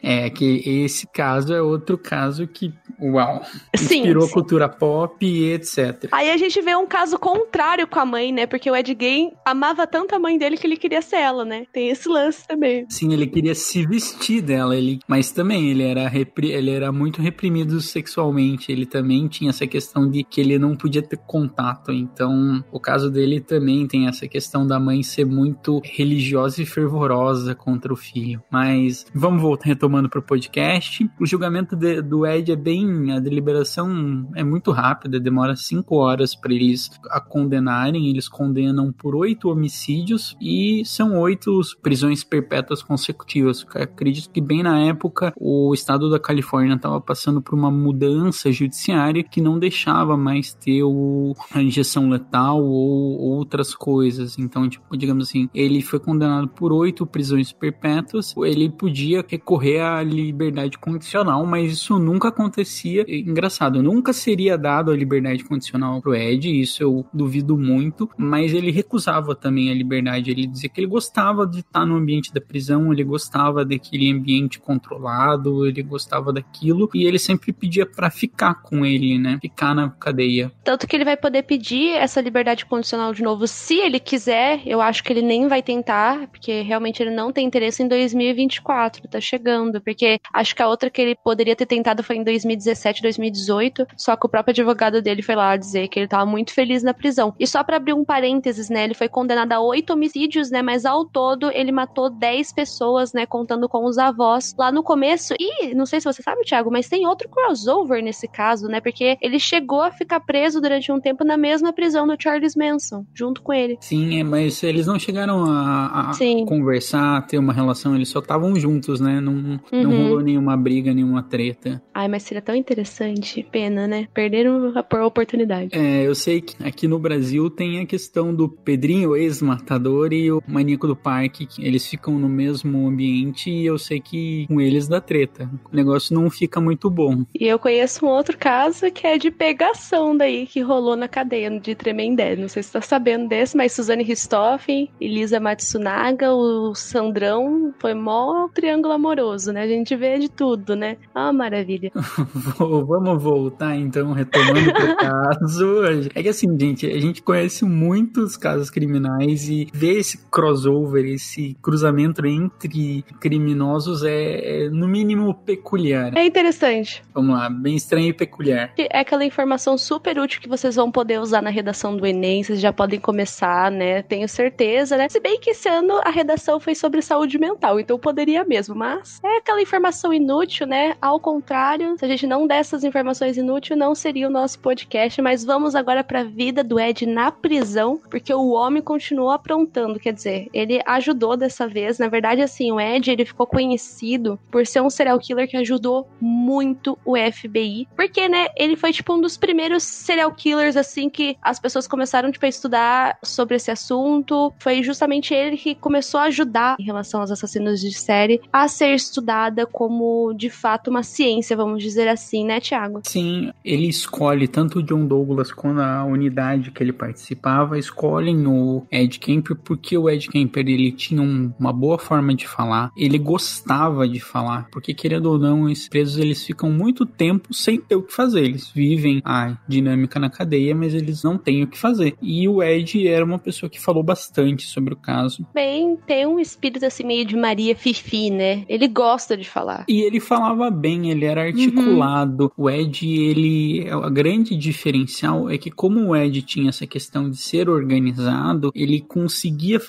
É, que esse caso é outro caso que, uau, inspirou a cultura pop e etc. Aí a gente vê um caso contrário com a mãe, né? Porque o Ed Gein amava tanto a mãe dele que ele queria ser ela, né? Tem esse lance também. Sim, ele queria se vestir dela, mas também ele era muito reprimido sexualmente. Ele também tinha essa questão de que ele não podia ter contato. Então, o caso dele também tem essa questão da mãe ser muito religiosa e fervorosa contra o filho. Mas vamos voltar retomando pro podcast. O julgamento do Ed é bem... A deliberação é muito rápida, demora 5 horas para eles a condenarem. Eles condenam por 8 homicídios e são 8 prisões perpétuas consecutivas. Acredito que bem na época o estado da Califórnia estava passando por uma mudança judiciária que não deixava mais ter a injeção letal ou outras coisas. Então, tipo, digamos assim, ele foi condenado por 8 prisões perpétuas. Ele podia recorrer à liberdade condicional, mas isso nunca acontecia. Engraçado, nunca seria dado a liberdade condicional pro Ed, isso eu duvido muito, mas ele recusava também a liberdade. Ele dizia que ele gostava de estar no ambiente da prisão, ele gostava daquele ambiente controlado, ele gostava daquilo, e ele sempre pedia pra ficar com ele, né? Ficar na cadeia. Tanto que ele vai poder pedir essa liberdade condicional de novo, se ele quiser. Eu acho que ele nem vai tentar, porque realmente ele não tem interesse em 2024, tá chegando, porque acho que a outra que ele poderia ter tentado foi em 2017, 2018, só que o próprio advogado dele foi lá dizer que ele tava muito feliz na prisão. E só pra abrir um parênteses, né, ele foi condenado a 8 homicídios, né, mas ao todo ele matou 10 pessoas, né, contando com os avós lá no começo. E, não sei se você sabe, Thiago, mas tem outro crossover nesse caso, né, porque ele chegou a ficar preso durante um tempo na mesma prisão do Charles Manson, junto com ele. Sim, mas eles não chegaram a conversar, a ter uma relação, eles só estavam juntos, né, não rolou nenhuma briga, nenhuma treta. Ai, mas seria tão interessante. Pena, né? Perderam a oportunidade. Eu sei que aqui no Brasil tem a questão do Pedrinho, o ex-matador, e o Maníaco do Parque, que eles ficam no mesmo ambiente, e eu sei que com eles dá treta. O negócio não fica muito bom. E eu conheço um outro caso que é de pegação daí, que rolou na cadeia de Tremembé. Não sei se você tá sabendo desse, mas Suzane Richthofen, Elisa Matsunaga, o Sandrão, foi mó triângulo amoroso, né? A gente vê de tudo, né? Ah, maravilha. Vamos voltar, então, retomando o caso. É que assim, gente, a gente conhece muitos casos criminais e ver esse crossover, esse cruzamento entre criminosos é no mínimo peculiar. É interessante. Vamos lá, bem estranho e peculiar. É aquela informação super útil que vocês vão poder usar na redação do Enem, vocês já podem começar, né? Tenho certeza, né? Se bem que esse ano a redação foi sobre saúde mental, então poderia mesmo, mas é aquela informação inútil, né? Ao contrário, se a gente não der essas informações inúteis, não seria o nosso podcast, mas vamos agora pra vida do Ed na prisão, porque o homem continuou aprontando, quer dizer, ele ajudou dessa vez. Na verdade, assim, o Ed, ele ficou conhecido por ser um serial killer que ajudou muito o FBI, porque, né, ele foi, tipo, um dos primeiros serial killers, assim, que as pessoas começaram, tipo, a estudar sobre esse assunto. Foi justamente ele que começou a ajudar em relação aos assassinos de série a ser estudada como, de fato, uma ciência, vamos dizer assim, né, Thiago? Sim, ele escolhe, tanto o John Douglas quanto a unidade que ele participava, escolhem o Ed Kemper, porque o Ed Kemper, ele tinha uma boa forma de falar, ele gostava de falar, porque querendo ou não, os presos, eles ficam muito tempo sem ter o que fazer, eles vivem a dinâmica na cadeia, mas eles não têm o que fazer. E o Ed era uma pessoa que falou bastante sobre o caso. Bem, tem um espírito assim meio de Maria Fifi, né? Ele gosta de falar. E ele falava bem, ele era articulado. O Ed, a grande diferencial é que como o Ed tinha essa questão de ser organizado, ele conseguia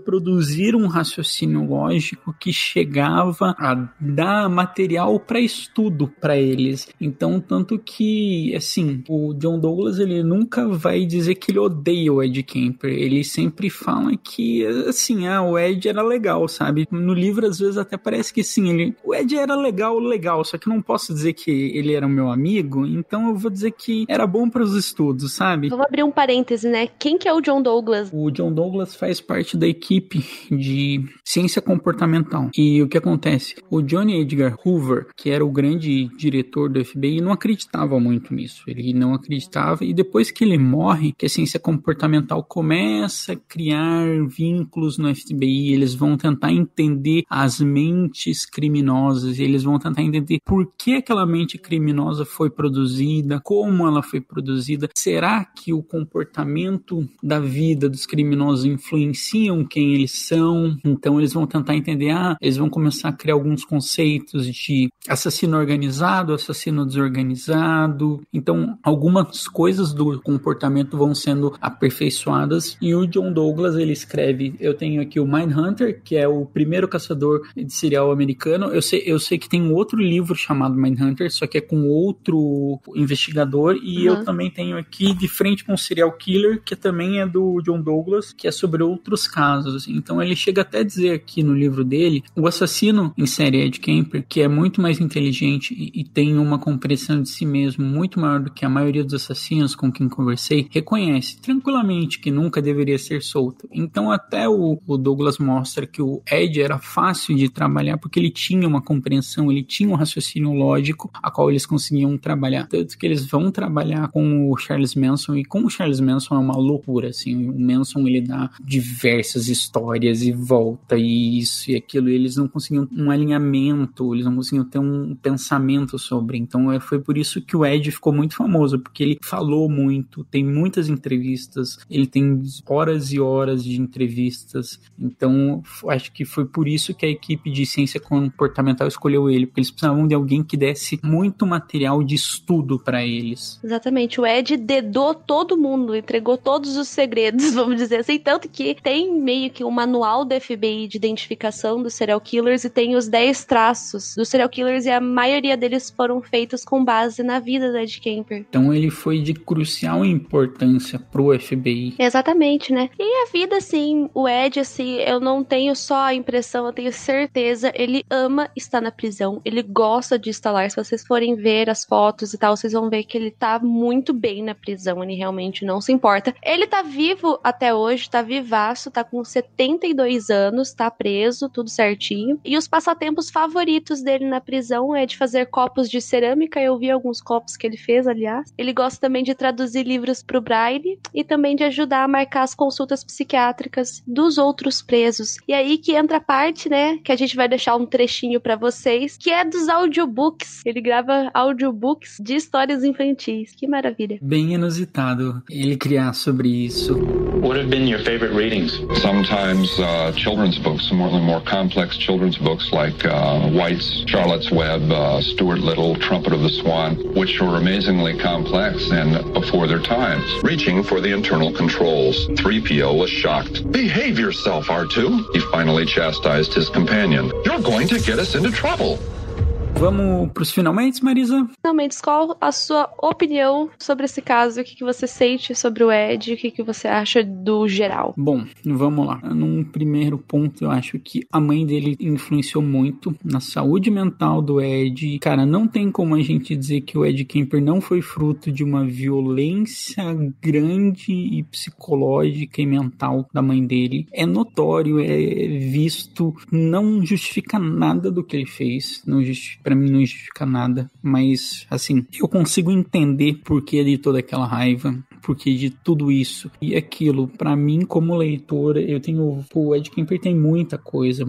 produzir um raciocínio lógico que chegava a dar material para estudo para eles. Então, tanto que, assim, o John Douglas, ele nunca vai dizer que ele odeia o Ed Kemper. Ele sempre fala que, assim, o Ed era legal, sabe? No livro, às vezes, até parece que, sim, o Ed era legal, só que eu não posso dizer que ele era o meu amigo, então eu vou dizer que era bom para os estudos, sabe? Vamos abrir um parêntese, né? Quem que é o John Douglas? O John Douglas faz parte da equipe de ciência comportamental. E o que acontece? O Johnny Edgar Hoover, que era o grande diretor do FBI, não acreditava muito nisso. Ele não acreditava, e depois que ele morre, que a ciência comportamental começa a criar vínculos no FBI, eles vão tentar entender as mentes criminosas, eles vão tentar entender por que aquela mente criminosa foi produzida, como ela foi produzida, será que o comportamento da vida dos criminosos influenciam quem eles são? Então eles vão tentar entender, eles vão começar a criar alguns conceitos de assassino organizado, assassino desorganizado. Então algumas coisas do comportamento vão sendo aperfeiçoadas, e o John Douglas, ele escreve, eu tenho aqui o Mindhunter, que é o primeiro caçador de serial americano. Eu sei que tem um outro livro chamado Mindhunter, só que é com outro investigador, e eu também tenho aqui De Frente com o Serial Killer, que também é do John Douglas, que é sobre outros casos, assim. Então ele chega até a dizer aqui no livro dele, o assassino em série Ed Kemper, que é muito mais inteligente e tem uma compreensão de si mesmo muito maior do que a maioria dos assassinos com quem conversei, reconhece tranquilamente que nunca deveria ser solto. Então até o Douglas mostra que o Ed era fácil de trabalhar porque ele tinha uma compreensão, ele tinha um raciocínio lógico a qual eles conseguiam trabalhar. Tanto que eles vão trabalhar com o Charles Manson, e com o Charles Manson é uma loucura, assim. O Manson, ele dá diversas histórias e volta e isso e aquilo, e eles não conseguiam um alinhamento, eles não conseguiam ter um pensamento sobre. Então foi por isso que o Ed ficou muito famoso, porque ele falou muito, tem muitas entrevistas, ele tem horas e horas de entrevistas. Então acho que foi por isso que a equipe de ciência comportamental escolheu ele, porque eles precisavam de alguém que desse muito material de estudo para eles. Exatamente, o Ed dedou todo mundo, entregou todos os segredos, vamos dizer assim, tanto que tem meio que um manual do FBI de identificação dos serial killers e tem os 10 traços dos serial killers e a maioria deles foram feitos com base na vida do Ed Kemper. Então ele foi de crucial importância pro FBI. Exatamente, né? E a vida, assim, o Ed, assim, eu não tenho só a impressão, eu tenho certeza, ele ama estar na prisão, ele gosta de estar lá. Se vocês forem ver as fotos e tal, vocês vão ver que ele tá muito bem na prisão, ele realmente não se importa. Ele tá vivo até hoje, tá vivaço, tá com 72 anos, tá preso, tudo certinho. E os passatempos favoritos dele na prisão é de fazer copos de cerâmica, eu vi alguns copos que ele fez, aliás. Ele gosta também de traduzir livros pro Braille e também de ajudar a marcar as consultas psiquiátricas dos outros presos. E aí que entra a parte, né, que a gente vai deixar um trechinho pra vocês, que é dos audiobooks. Ele grava audiobooks de histórias infantis. Que maravilha. Bem inusitado ele criar sobre isso. What have been your favorite readings? Sometimes children's books, more complex children's books like White's Charlotte's Web, Stuart Little, Trumpet of the Swan, which were amazingly complex and before their times. Reaching for the internal controls, 3PO was shocked. Behave yourself, R2. He finally chastised his companion. You're going to get us into trouble. Vamos pros finalmente, Marisa? Finalmente, qual a sua opinião sobre esse caso? O que você sente sobre o Ed? O que você acha do geral? Bom, vamos lá. Num primeiro ponto, eu acho que a mãe dele influenciou muito na saúde mental do Ed. Cara, não tem como a gente dizer que o Ed Kemper não foi fruto de uma violência grande e psicológica e mental da mãe dele. É notório, é visto, não justifica nada do que ele fez, pra mim não justifica nada, mas assim, eu consigo entender por que de toda aquela raiva, por que de tudo isso e aquilo. Pra mim, como leitor, eu tenho, o Ed Kemper tem muita coisa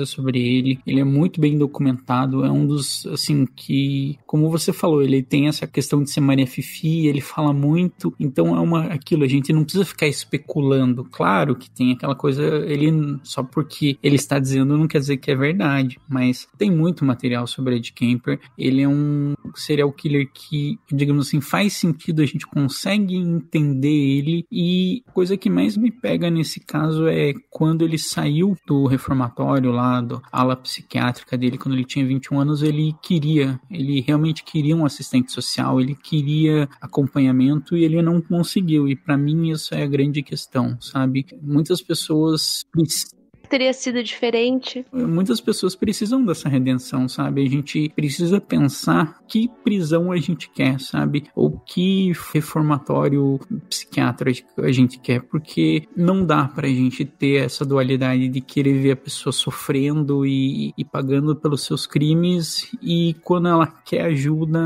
sobre ele é muito bem documentado, é um dos, assim, que, como você falou, ele tem essa questão de ser Maria Fifi, ele fala muito, então aquilo, a gente não precisa ficar especulando. Claro que tem aquela coisa, ele, só porque ele está dizendo não quer dizer que é verdade, mas tem muito material sobre Ed Kemper. Ele é um serial killer que, digamos assim, faz sentido, a gente consegue entender ele, e a coisa que mais me pega nesse caso é quando ele saiu do reformatório lá, da ala psiquiátrica dele, quando ele tinha 21 anos, ele realmente queria um assistente social, ele queria acompanhamento e ele não conseguiu, e pra mim isso é a grande questão, sabe? Muitas pessoas teria sido diferente. Muitas pessoas precisam dessa redenção, sabe? A gente precisa pensar que prisão a gente quer, sabe? Ou que reformatório psiquiátrico a gente quer, porque não dá pra gente ter essa dualidade de querer ver a pessoa sofrendo e pagando pelos seus crimes, e quando ela quer ajuda,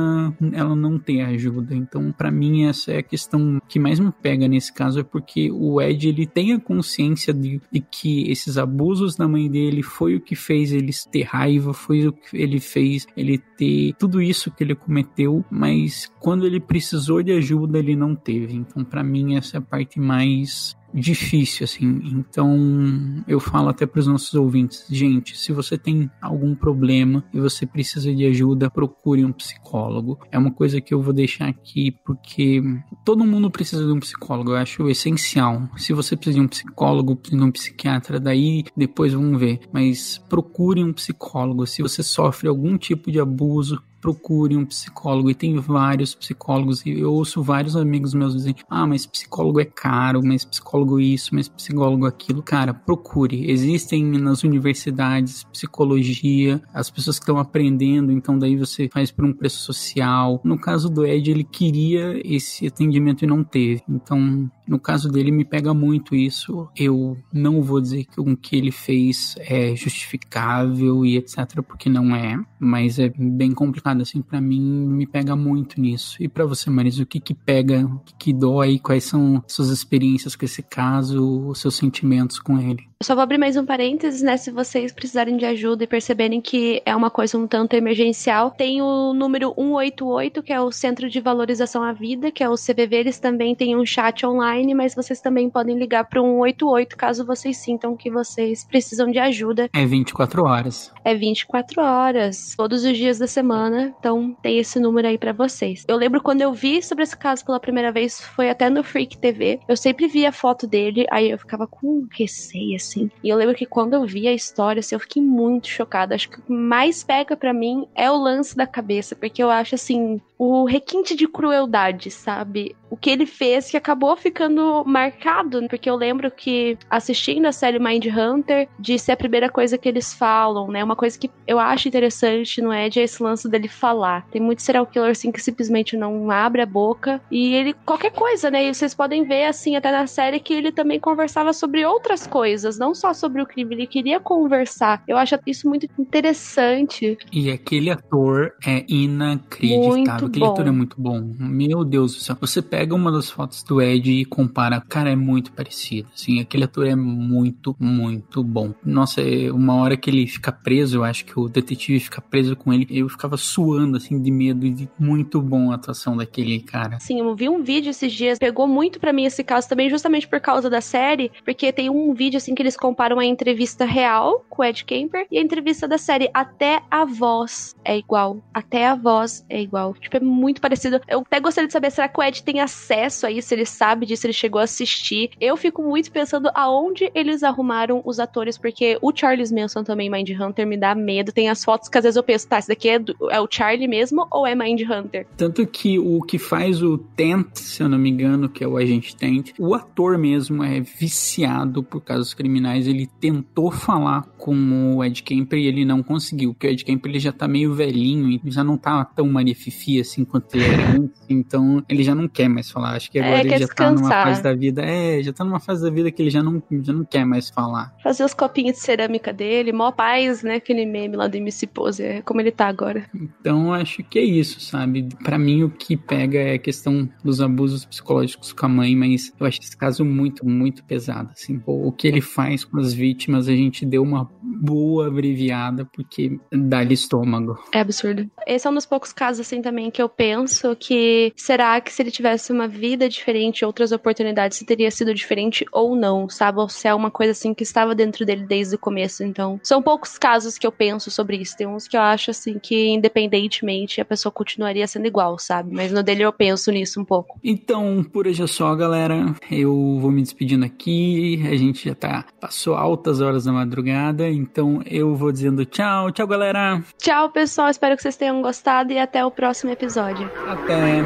ela não tem ajuda. Então, pra mim, essa é a questão que mais me pega nesse caso, é porque o Ed, ele tem a consciência de que esses abusos da mãe dele foi o que fez ele ter raiva, foi o que ele fez ele ter tudo isso que ele cometeu, mas quando ele precisou de ajuda, ele não teve. Então, pra mim, essa é a parte mais difícil, assim. Então, eu falo até para os nossos ouvintes, gente, se você tem algum problema e você precisa de ajuda, procure um psicólogo. É uma coisa que eu vou deixar aqui, porque todo mundo precisa de um psicólogo, eu acho essencial. Se você precisa de um psicólogo, precisa de um psiquiatra, daí depois vamos ver, mas procure um psicólogo. Se você sofre algum tipo de abuso, procure um psicólogo. E tem vários psicólogos, e eu ouço vários amigos meus dizem, mas psicólogo é caro, mas psicólogo isso, mas psicólogo aquilo. Cara, procure. Existem nas universidades psicologia, as pessoas que estão aprendendo, então daí você faz por um preço social. No caso do Ed, ele queria esse atendimento e não teve. Então, no caso dele, me pega muito isso. Eu não vou dizer que o que ele fez é justificável e etc, porque não é, mas é bem complicado, assim, pra mim, me pega muito nisso. E pra você, Marisa, o que pega, o que dói, quais são suas experiências com esse caso, os seus sentimentos com ele? Eu só vou abrir mais um parênteses, né? Se vocês precisarem de ajuda e perceberem que é uma coisa um tanto emergencial, tem o número 188, que é o Centro de Valorização à Vida, que é o CVV. Eles também têm um chat online, mas vocês também podem ligar para o 188 caso vocês sintam que vocês precisam de ajuda. É 24 horas. É 24 horas, todos os dias da semana, então tem esse número aí pra vocês. Eu lembro quando eu vi sobre esse caso pela primeira vez, foi até no Freak TV, eu sempre via a foto dele, aí eu ficava com receio, assim. E eu lembro que quando eu vi a história, assim, eu fiquei muito chocada. Acho que o que mais pega pra mim é o lance da cabeça, porque eu acho, assim, o requinte de crueldade, sabe? O que ele fez que acabou ficando marcado, porque eu lembro que assistindo a série Mindhunter, disse a primeira coisa que eles falam, né? Uma coisa que eu acho interessante no Ed é esse lance dele falar. Tem muito serial killer, assim, que simplesmente não abre a boca e ele, qualquer coisa, né? E vocês podem ver, assim, até na série que ele também conversava sobre outras coisas, não só sobre o crime, ele queria conversar. Eu acho isso muito interessante. E aquele ator é inacreditável. Muito aquele bom. ator é muito bom. Meu Deus do céu. Você pega uma das fotos do Ed e compara, cara, é muito parecido. Assim, aquele ator é muito, muito bom. Nossa, uma hora que ele fica preso, eu acho que o detetive fica preso com ele, eu ficava suando, assim, de medo, e de muito bom a atuação daquele cara. Sim, eu vi um vídeo esses dias, pegou muito pra mim esse caso também, justamente por causa da série, porque tem um vídeo, assim, que eles comparam a entrevista real com o Ed Kemper e a entrevista da série. Até a voz é igual. Até a voz é igual. Tipo, é muito parecido. Eu até gostaria de saber, será que o Ed tem acesso a isso? Ele sabe disso? Ele chegou a assistir? Eu fico muito pensando aonde eles arrumaram os atores, porque o Charles Manson também, Mindhunter, me dá medo. Tem as fotos que às vezes eu penso, tá, esse daqui é o Charlie mesmo ou é Mindhunter? Tanto que o que faz o Tent, se eu não me engano, que é o agente Tent, o ator mesmo é viciado por casos criminais. Ele tentou falar com o Ed Kemper e ele não conseguiu, porque o Ed Kemper ele já tá meio velhinho e já não tá tão marififi assim quanto ele era antes, então ele já não quer mais falar. Acho que agora ele já tá numa fase da vida, já tá numa fase da vida que ele já não quer mais falar. Fazer os copinhos de cerâmica dele, mó paz, né, aquele meme lá do MC Pose, é como ele tá agora. Então acho que é isso, sabe? Pra mim o que pega é a questão dos abusos psicológicos com a mãe, mas eu acho esse caso muito, muito pesado, assim. O que ele faz com as vítimas, a gente deu uma boa abreviada, porque dá-lhe estômago. É absurdo. Esse é um dos poucos casos, assim, também que eu penso que será que se ele tivesse uma vida diferente, outras oportunidades, se teria sido diferente ou não, sabe? Ou se é uma coisa, assim, que estava dentro dele desde o começo. Então, são poucos casos que eu penso sobre isso. Tem uns que eu acho, assim, que independentemente a pessoa continuaria sendo igual, sabe? Mas no dele eu penso nisso um pouco. Então, por hoje é só, galera. Eu vou me despedindo aqui. A gente já passou altas horas da madrugada, então eu vou dizendo tchau. Tchau, galera. Tchau, pessoal. Espero que vocês tenham gostado e até o próximo episódio. Até.